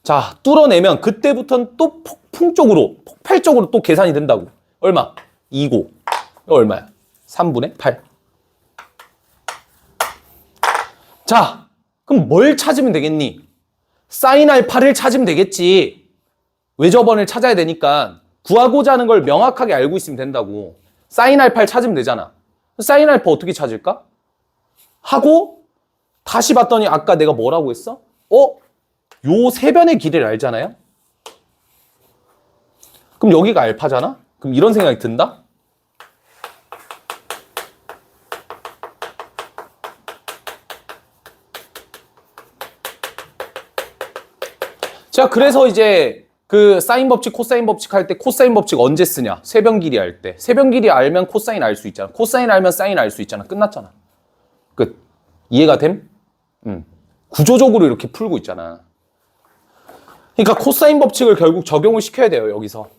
자, 뚫어내면 그때부터는 또 폭풍적으로, 폭발적으로 또 계산이 된다고. 얼마? 2고. 이거 얼마야? 3분의 8. 자, 그럼 뭘 찾으면 되겠니? 사인 알파를 찾으면 되겠지. 외접원을 찾아야 되니까 구하고자 하는 걸 명확하게 알고 있으면 된다고. 사인 알파를 찾으면 되잖아. 사인 알파 어떻게 찾을까? 하고 다시 봤더니 아까 내가 뭐라고 했어? 요 세 변의 길이를 알잖아요? 그럼 여기가 알파잖아? 그럼 이런 생각이 든다? 자, 그래서 이제 그 사인 법칙, 코사인 법칙 할 때 코사인 법칙 언제 쓰냐? 세변 길이 할 때. 세변 길이 알면 코사인 알 수 있잖아. 코사인 알면 사인 알 수 있잖아. 끝났잖아. 끝. 이해가 됨? 구조적으로 이렇게 풀고 있잖아. 그러니까 코사인 법칙을 결국 적용을 시켜야 돼요, 여기서.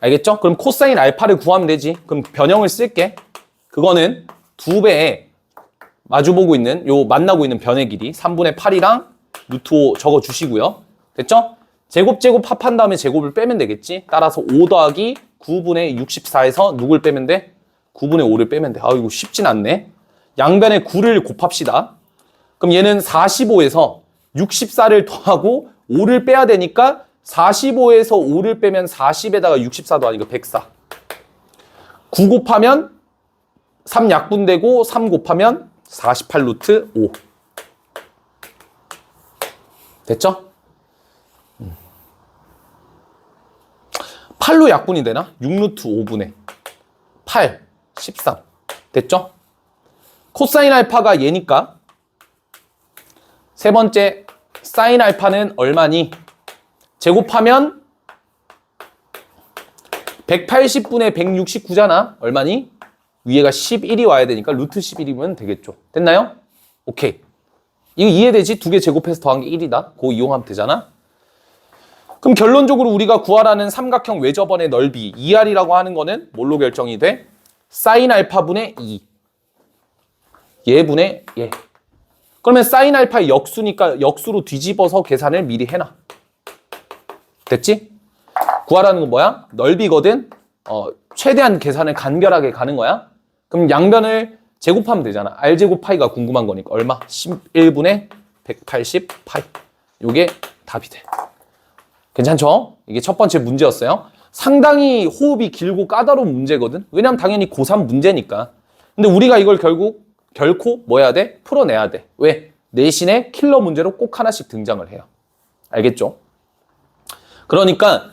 알겠죠? 그럼 코사인 알파를 구하면 되지. 그럼 변형을 쓸게. 그거는 2배에 마주보고 있는, 만나고 있는 변의 길이 3분의 8이랑 루트 5 적어주시고요. 됐죠? 제곱 합한 다음에 제곱을 빼면 되겠지? 따라서 5 더하기 9분의 64에서 누굴 빼면 돼? 9분의 5를 빼면 돼. 이거 쉽진 않네. 양변에 9를 곱합시다. 그럼 얘는 45에서 64를 더하고 5를 빼야 되니까 45에서 5를 빼면 40에다가 64 더하니까 104. 9 곱하면 3 약분되고 3 곱하면 48 루트 5. 됐죠? 8로 약분이 되나? 6루트 5분의 8, 13. 됐죠? 코사인 알파가 얘니까 세 번째 사인 알파는 얼마니? 제곱하면 180분의 169잖아. 얼마니? 위에가 11이 와야 되니까 루트 11이면 되겠죠. 됐나요? 오케이. 이거 이해되지? 두 개 제곱해서 더한 게 1이다. 그거 이용하면 되잖아. 그럼 결론적으로 우리가 구하라는 삼각형 외접원의 넓이 2R이라고 하는 거는 뭘로 결정이 돼? 사인 알파분의 2. 얘분의 얘. 그러면 사인 알파의 역수니까 역수로 뒤집어서 계산을 미리 해놔. 됐지? 구하라는 건 뭐야? 넓이거든? 최대한 계산을 간결하게 가는 거야. 그럼 양변을 제곱하면 되잖아. R제곱 파이가 궁금한 거니까 얼마? 11분의 180 파이. 요게 답이 돼. 괜찮죠? 이게 첫 번째 문제였어요. 상당히 호흡이 길고 까다로운 문제거든. 왜냐면 당연히 고3 문제니까. 근데 우리가 이걸 결코 뭐 해야 돼? 풀어내야 돼. 왜? 내신에 킬러 문제로 꼭 하나씩 등장을 해요. 알겠죠? 그러니까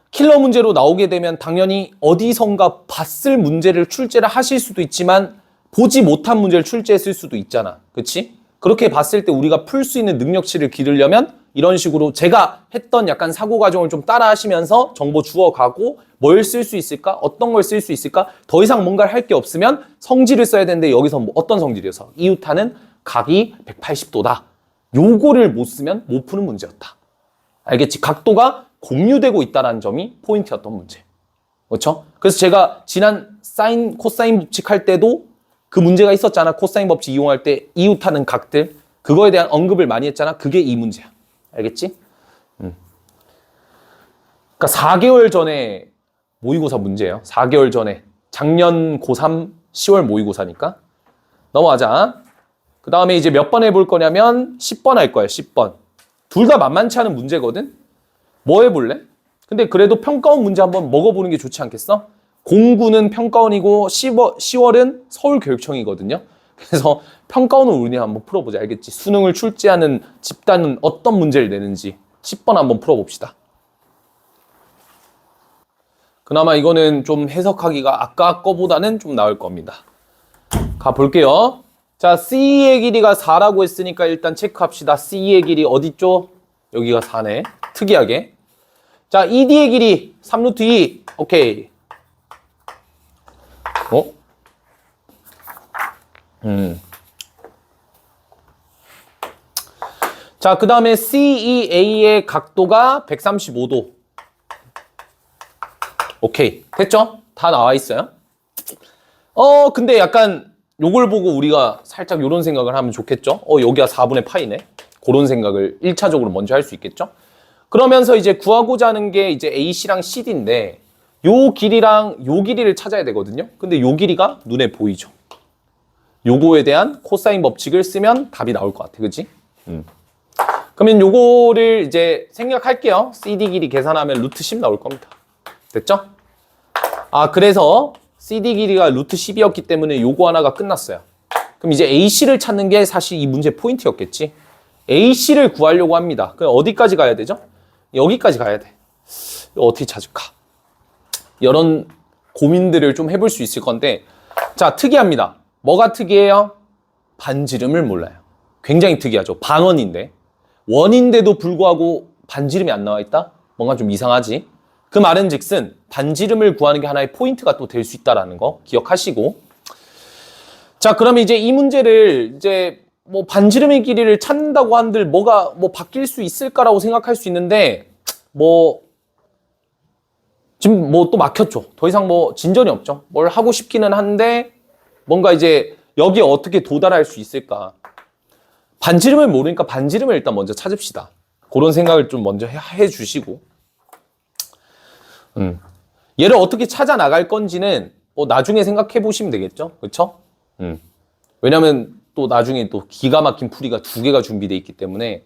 킬러 문제로 나오게 되면 당연히 어디선가 봤을 문제를 출제를 하실 수도 있지만 보지 못한 문제를 출제했을 수도 있잖아. 그치? 그렇게 봤을 때 우리가 풀 수 있는 능력치를 기르려면 이런 식으로 제가 했던 약간 사고 과정을 좀 따라 하시면서 정보 주워가고 뭘 쓸 수 있을까? 어떤 걸 쓸 수 있을까? 더 이상 뭔가를 할 게 없으면 성질을 써야 되는데 여기서 뭐 어떤 성질이어서 이웃하는 각이 180도다. 요거를 못 쓰면 못 푸는 문제였다. 알겠지? 각도가 공유되고 있다는 점이 포인트였던 문제. 그렇죠? 그래서 제가 지난 사인, 코사인 법칙 할 때도 그 문제가 있었잖아. 코사인 법칙 이용할 때 이웃하는 각들. 그거에 대한 언급을 많이 했잖아. 그게 이 문제야. 알겠지? 그러니까 4개월 전에 모의고사 문제예요. 4개월 전에. 작년 고3 10월 모의고사니까. 넘어가자. 그 다음에 이제 몇 번 해볼 거냐면 10번 할 거야. 10번. 둘 다 만만치 않은 문제거든. 뭐 해볼래? 근데 그래도 평가원 문제 한번 먹어보는 게 좋지 않겠어? 공구는 평가원이고 10월은 서울교육청이거든요. 그래서 평가원을 우리 한번 풀어보자. 알겠지? 수능을 출제하는 집단은 어떤 문제를 내는지 10번 한번 풀어봅시다. 그나마 이거는 좀 해석하기가 아까 거보다는 좀 나을 겁니다. 가볼게요. 자, C의 길이가 4라고 했으니까 일단 체크합시다. C의 길이 어디죠? 여기가 4네. 특이하게. 자, ED의 길이 3루트 2. 오케이. 자, 그 다음에 CEA의 각도가 135도. 오케이. 됐죠? 다 나와 있어요. 근데 약간 요걸 보고 우리가 살짝 요런 생각을 하면 좋겠죠? 여기가 4분의 파이네. 그런 생각을 1차적으로 먼저 할 수 있겠죠? 그러면서 이제 구하고자 하는 게 이제 AC랑 CD인데 요 길이랑 요 길이를 찾아야 되거든요. 근데 요 길이가 눈에 보이죠? 요거에 대한 코사인 법칙을 쓰면 답이 나올 것 같아. 그치? 그러면 요거를 이제 생략할게요. CD 길이 계산하면 루트 10 나올 겁니다. 됐죠? 그래서 CD 길이가 루트 10이었기 때문에 요거 하나가 끝났어요. 그럼 이제 AC를 찾는 게 사실 이 문제 포인트였겠지? AC를 구하려고 합니다. 그럼 어디까지 가야 되죠? 여기까지 가야 돼. 이거 어떻게 찾을까? 이런 고민들을 좀 해볼 수 있을 건데, 자, 특이합니다. 뭐가 특이해요? 반지름을 몰라요. 굉장히 특이하죠. 반원인데. 원인데도 불구하고 반지름이 안 나와 있다? 뭔가 좀 이상하지? 그 말은 즉슨 반지름을 구하는 게 하나의 포인트가 또 될 수 있다는 거 기억하시고. 자, 그러면 이제 이 문제를 이제 뭐 반지름의 길이를 찾는다고 한들 뭐가 뭐 바뀔 수 있을까라고 생각할 수 있는데 지금 뭐 또 막혔죠. 더 이상 뭐 진전이 없죠. 뭘 하고 싶기는 한데 뭔가 이제 여기에 어떻게 도달할 수 있을까. 반지름을 모르니까 반지름을 일단 먼저 찾읍시다. 그런 생각을 좀 먼저 해 주시고. 얘를 어떻게 찾아 나갈 건지는 뭐 나중에 생각해 보시면 되겠죠. 그렇죠? 왜냐면 또 나중에 또 기가 막힌 풀이가 2개가 준비되어 있기 때문에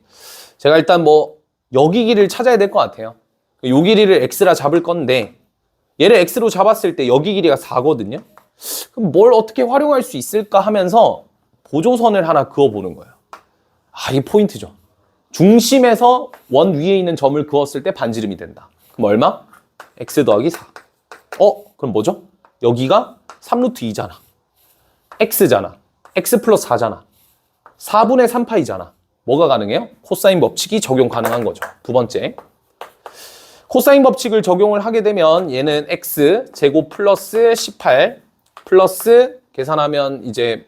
제가 일단 뭐 여기 길이를 찾아야 될 것 같아요. 요 길이를 x라 잡을 건데 얘를 x로 잡았을 때 여기 길이가 4거든요. 그럼 뭘 어떻게 활용할 수 있을까 하면서 보조선을 하나 그어보는 거예요. 이 포인트죠. 중심에서 원 위에 있는 점을 그었을 때 반지름이 된다. 그럼 얼마? x 더하기 4. 그럼 뭐죠? 여기가 3루트 2잖아. x잖아. x 플러스 4잖아. 4분의 3파이잖아. 뭐가 가능해요? 코사인 법칙이 적용 가능한 거죠. 두 번째. 코사인 법칙을 적용을 하게 되면 얘는 x 제곱 플러스 18 플러스 계산하면 이제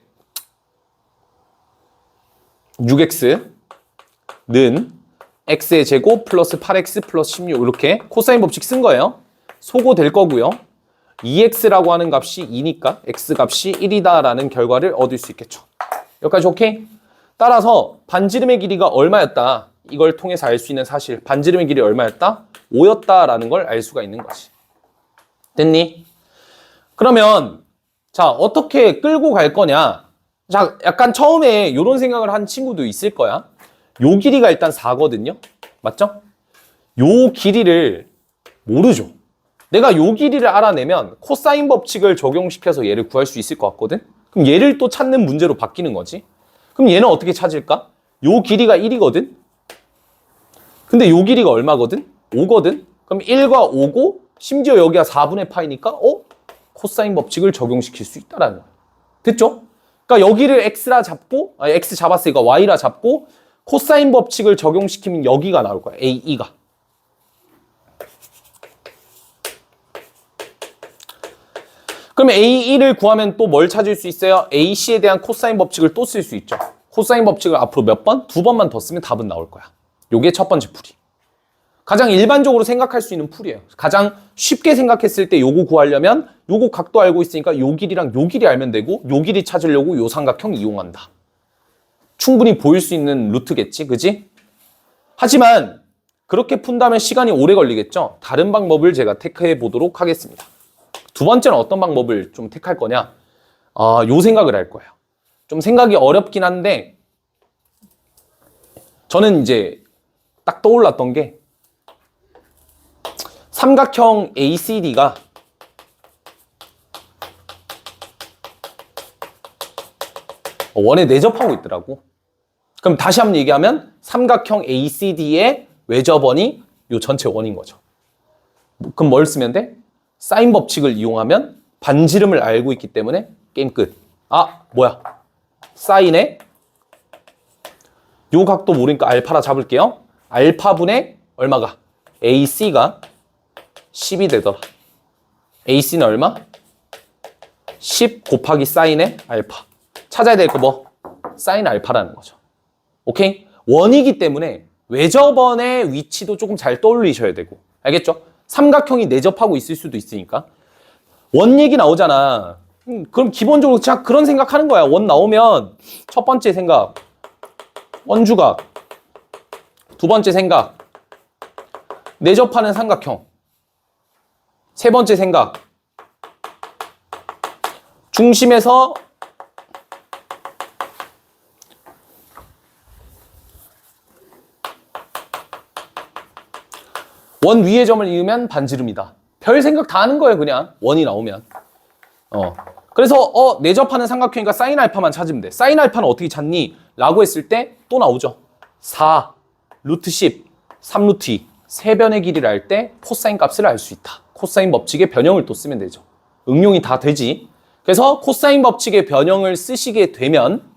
6x는 x의 제곱 플러스 8x 플러스 16 이렇게 코사인 법칙 쓴 거예요. 소거될 거고요. 2x라고 하는 값이 2니까 x 값이 1이다라는 결과를 얻을 수 있겠죠. 여기까지 오케이? 따라서 반지름의 길이가 얼마였다. 이걸 통해서 알 수 있는 사실. 반지름의 길이 얼마였다? 5였다라는 걸 알 수가 있는 거지. 됐니? 그러면 자, 어떻게 끌고 갈 거냐? 자, 약간 처음에 이런 생각을 한 친구도 있을 거야. 요 길이가 일단 4거든요. 맞죠? 요 길이를 모르죠. 내가 요 길이를 알아내면 코사인 법칙을 적용시켜서 얘를 구할 수 있을 것 같거든? 그럼 얘를 또 찾는 문제로 바뀌는 거지. 그럼 얘는 어떻게 찾을까? 요 길이가 1이거든? 근데 요 길이가 얼마거든? 5거든? 그럼 1과 5고 심지어 여기가 4분의 파이니까 코사인 법칙을 적용시킬 수 있다라는 거야. 됐죠? 그러니까 여기를 x라 잡고 x 잡았으니까 y라 잡고 코사인 법칙을 적용시키면 여기가 나올 거야. AE가. 그럼 A1을 구하면 또 뭘 찾을 수 있어요? AC에 대한 코사인 법칙을 또 쓸 수 있죠. 코사인 법칙을 앞으로 몇 번? 2번만 더 쓰면 답은 나올 거야. 요게 첫 번째 풀이. 가장 일반적으로 생각할 수 있는 풀이에요. 가장 쉽게 생각했을 때 요거 구하려면 요거 각도 알고 있으니까 요 길이랑 요 길이 알면 되고 요 길이 찾으려고 요 삼각형 이용한다. 충분히 보일 수 있는 루트겠지, 그지? 하지만 그렇게 푼다면 시간이 오래 걸리겠죠? 다른 방법을 제가 택해 보도록 하겠습니다. 두 번째는 어떤 방법을 좀 택할 거냐? 요 생각을 할 거예요. 좀 생각이 어렵긴 한데 저는 이제 딱 떠올랐던 게 삼각형 ACD가 원에 내접하고 있더라고. 그럼 다시 한번 얘기하면 삼각형 ACD의 외접원이 요 전체 원인 거죠. 그럼 뭘 쓰면 돼? 사인 법칙을 이용하면 반지름을 알고 있기 때문에 게임 끝. 뭐야? 사인에 요 각도 모르니까 알파라 잡을게요. 알파분의 얼마가? AC가 10이 되더라. AC는 얼마? 10 곱하기 사인의 알파. 찾아야 될 거 뭐? 사인 알파라는 거죠. 오케이? 원이기 때문에 외접원의 위치도 조금 잘 떠올리셔야 되고. 알겠죠? 삼각형이 내접하고 있을 수도 있으니까. 원 얘기 나오잖아. 그럼 기본적으로 진짜 그런 생각하는 거야. 원 나오면 첫 번째 생각 원주각, 두 번째 생각 내접하는 삼각형, 세 번째 생각 중심에서 원 위의 점을 이으면 반지름이다. 별 생각 다 하는 거예요. 그냥 원이 나오면. 그래서 내접하는 삼각형이니까 사인 알파만 찾으면 돼. 사인 알파는 어떻게 찾니? 라고 했을 때 또 나오죠. 4, 루트 10, 3 루트 2. 세 변의 길이를 알 때 코사인 값을 알 수 있다. 코사인 법칙의 변형을 또 쓰면 되죠. 응용이 다 되지. 그래서 코사인 법칙의 변형을 쓰시게 되면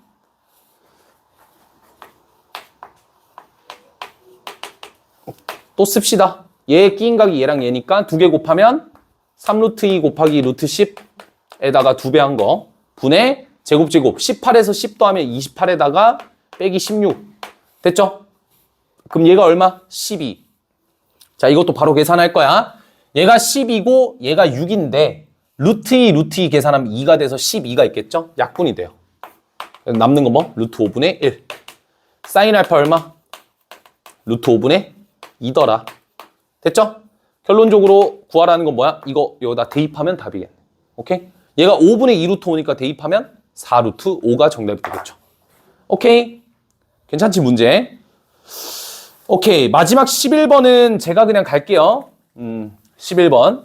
또 씁시다. 얘의 끼인각이 얘랑 얘니까 2개 곱하면 3 루트 2 곱하기 루트 10에다가 2배 한 거 분의 제곱 18에서 10 더하면 28에다가 빼기 16 됐죠? 그럼 얘가 얼마? 12. 자, 이것도 바로 계산할 거야. 얘가 10이고 얘가 6인데 루트 2 계산하면 2가 돼서 12가 있겠죠? 약분이 돼요. 남는 거 뭐? 루트 5분의 1. 사인 알파 얼마? 루트 5분의 2더라. 됐죠? 결론적으로 구하라는 건 뭐야? 이거 여기다 대입하면 답이겠네. 오케이? 얘가 5분의 2 루트 5니까 대입하면 4 루트 5가 정답이 되겠죠. 오케이? 괜찮지, 문제? 오케이. 마지막 11번은 제가 그냥 갈게요. 11번.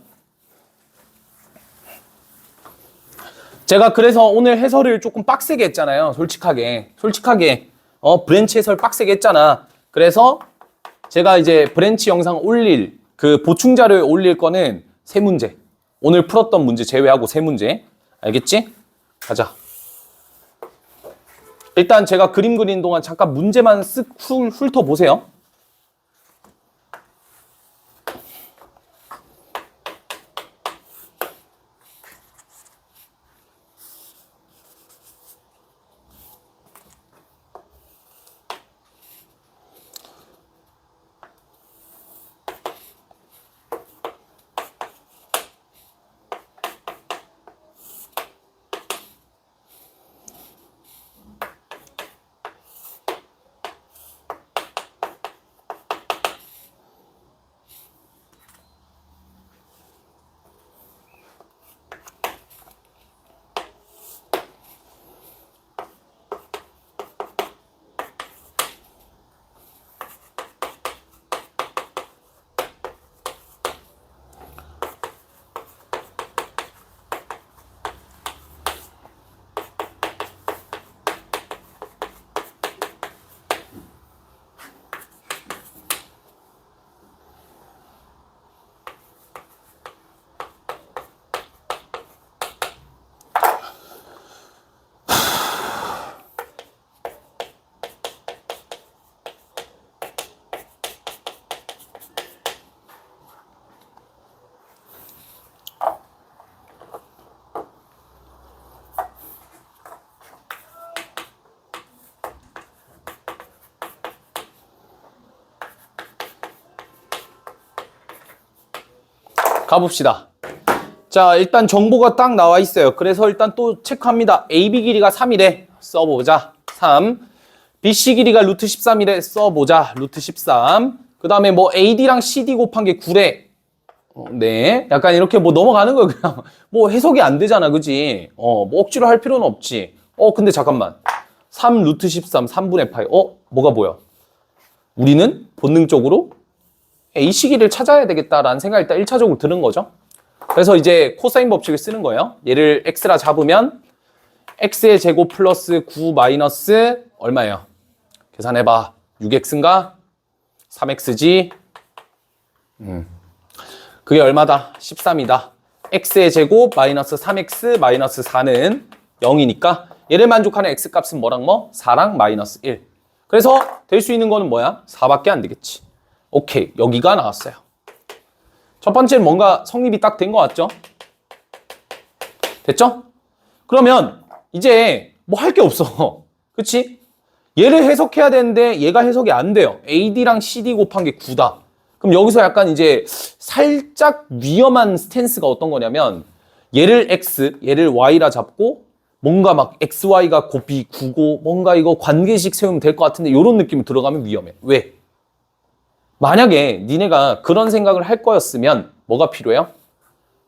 제가 그래서 오늘 해설을 조금 빡세게 했잖아요. 솔직하게. 브랜치 해설 빡세게 했잖아. 그래서 제가 이제 브랜치 영상 올릴 그 보충 자료에 올릴 거는 3문제. 오늘 풀었던 문제 제외하고 3문제. 알겠지? 가자. 일단 제가 그림 그리는 동안 잠깐 문제만 쓱 훑어보세요. 가봅시다. 자, 일단 정보가 딱 나와 있어요. 그래서 일단 또 체크합니다. AB 길이가 3이래. 써보자. 3. BC 길이가 루트 13이래. 써보자. 루트 13. 그 다음에 뭐 AD랑 CD 곱한 게 9래. 네. 약간 이렇게 뭐 넘어가는 거예요. 그냥 뭐 해석이 안 되잖아. 그지? 뭐 억지로 할 필요는 없지. 근데 잠깐만. 3 루트 13, 3분의 파이. 뭐가 보여? 우리는 본능적으로 이 시기를 찾아야 되겠다라는 생각이 일단 1차적으로 드는 거죠. 그래서 이제 코사인 법칙을 쓰는 거예요. 얘를 x라 잡으면 x의 제곱 플러스 9 마이너스 얼마예요? 계산해봐. 6x인가? 3x지? 그게 얼마다? 13이다. x의 제곱 마이너스 3x 마이너스 4는 0이니까 얘를 만족하는 x값은 뭐랑 뭐? 4랑 마이너스 1. 그래서 될 수 있는 거는 뭐야? 4밖에 안 되겠지. 오케이. 여기가 나왔어요. 첫 번째는 뭔가 성립이 딱 된 것 같죠? 됐죠? 그러면 이제 뭐 할 게 없어. 그치? 얘를 해석해야 되는데 얘가 해석이 안 돼요. AD랑 CD 곱한 게 9다. 그럼 여기서 약간 이제 살짝 위험한 스탠스가 어떤 거냐면 얘를 X, 얘를 Y라 잡고 뭔가 막 XY가 곱이 9고 뭔가 이거 관계식 세우면 될 것 같은데 이런 느낌이 들어가면 위험해. 왜? 만약에 니네가 그런 생각을 할 거였으면 뭐가 필요해요?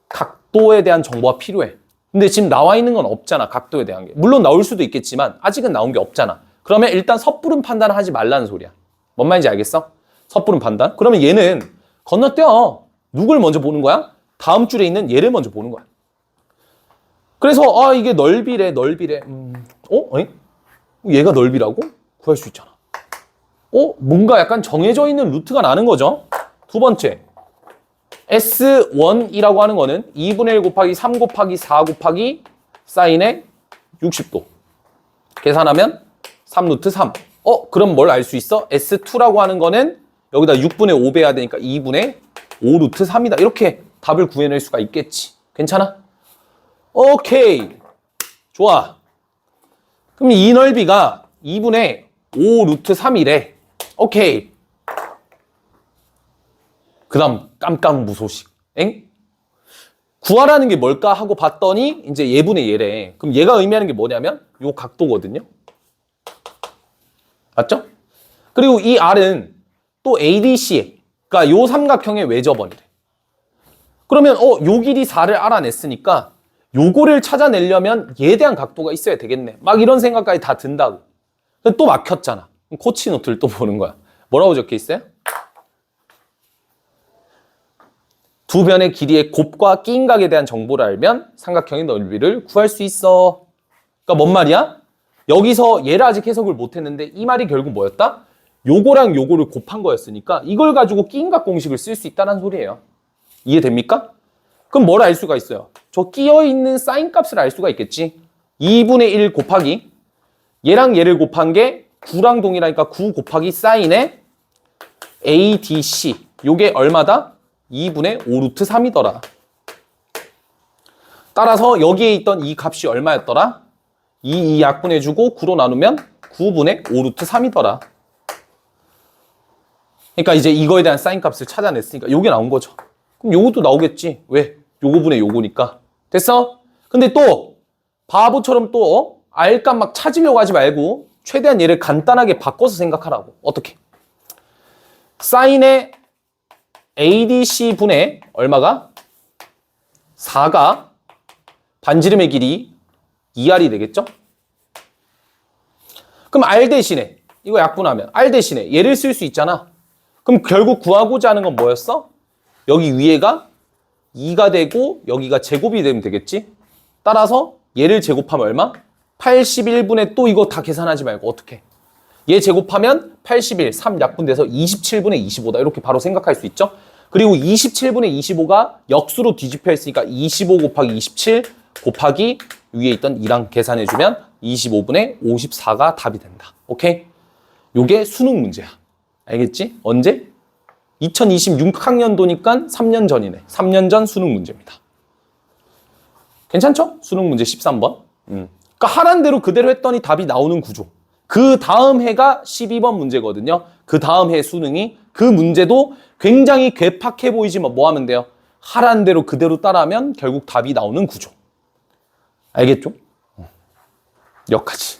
각도에 대한 정보가 필요해. 근데 지금 나와 있는 건 없잖아. 각도에 대한 게. 물론 나올 수도 있겠지만 아직은 나온 게 없잖아. 그러면 일단 섣부른 판단을 하지 말라는 소리야. 뭔 말인지 알겠어? 섭부른 판단. 그러면 얘는 건너뛰어. 누굴 먼저 보는 거야? 다음 줄에 있는 얘를 먼저 보는 거야. 그래서 이게 넓이래. 아니? 얘가 넓이라고? 구할 수 있잖아. 뭔가 약간 정해져 있는 루트가 나는 거죠. 두 번째. S1이라고 하는 거는 2분의 1 곱하기 3 곱하기 4 곱하기 사인의 60도. 계산하면 3루트 3. 그럼 뭘 알 수 있어? S2라고 하는 거는 여기다 6분의 5 배야 되니까 2분의 5 루트 3이다. 이렇게 답을 구해낼 수가 있겠지. 괜찮아? 오케이. 좋아. 그럼 이 넓이가 2분의 5 루트 3이래. 오케이. 그 다음 깜깜무소식. 엥? 구하라는 게 뭘까 하고 봤더니 이제 얘분의 얘래. 그럼 얘가 의미하는 게 뭐냐면 요 각도거든요. 맞죠? 그리고 이 R은 또 ADC, 그러니까 요 삼각형의 외접원이래. 그러면 요 길이 4를 알아냈으니까 요거를 찾아내려면 얘에 대한 각도가 있어야 되겠네. 막 이런 생각까지 다 든다고. 또 막혔잖아. 코치노트를 또 보는 거야. 뭐라고 적혀 있어요? 두 변의 길이의 곱과 끼임각에 대한 정보를 알면 삼각형의 넓이를 구할 수 있어. 그러니까 뭔 말이야? 여기서 얘를 아직 해석을 못했는데 이 말이 결국 뭐였다? 요거랑 요거를 곱한 거였으니까 이걸 가지고 끼임각 공식을 쓸 수 있다는 소리예요. 이해됩니까? 그럼 뭘 알 수가 있어요? 저 끼어있는 사인 값을 알 수가 있겠지. 2분의 1 곱하기 얘랑 얘를 곱한 게 9랑 동일하니까 9 곱하기 사인의 ADC. 요게 얼마다? 2분의 5 루트 3이더라. 따라서 여기에 있던 이 값이 얼마였더라? 2 약분해주고 9로 나누면 9분의 5 루트 3이더라. 그러니까 이제 이거에 대한 사인 값을 찾아냈으니까 요게 나온 거죠. 그럼 요것도 나오겠지. 왜? 요거 분의 요거니까. 됐어? 근데 또 바보처럼 또 R값 막 찾으려고 하지 말고 최대한 얘를 간단하게 바꿔서 생각하라고. 어떻게? 사인의 ADC 분의 얼마가? 4가 반지름의 길이 2R이 되겠죠? 그럼 R 대신에 이거 약분하면 R 대신에 얘를 쓸 수 있잖아. 그럼 결국 구하고자 하는 건 뭐였어? 여기 위에가 2가 되고 여기가 제곱이 되면 되겠지? 따라서 얘를 제곱하면 얼마? 81분의 또 이거 다 계산하지 말고 어떻게? 얘 제곱하면 81, 3 약분돼서 27분의 25다. 이렇게 바로 생각할 수 있죠? 그리고 27분의 25가 역수로 뒤집혀 있으니까 25 곱하기 27 곱하기 위에 있던 2랑 계산해주면 25분의 54가 답이 된다. 오케이? 요게 수능 문제야. 알겠지? 언제? 2026학년도니까 3년 전이네. 3년 전 수능 문제입니다. 괜찮죠? 수능 문제 13번. 그러니까 하란 대로 그대로 했더니 답이 나오는 구조. 그 다음 해가 12번 문제거든요. 그 다음 해 수능이 그 문제도 굉장히 괴팍해 보이지만 뭐 하면 돼요? 하란 대로 그대로 따라하면 결국 답이 나오는 구조. 알겠죠? 여기까지.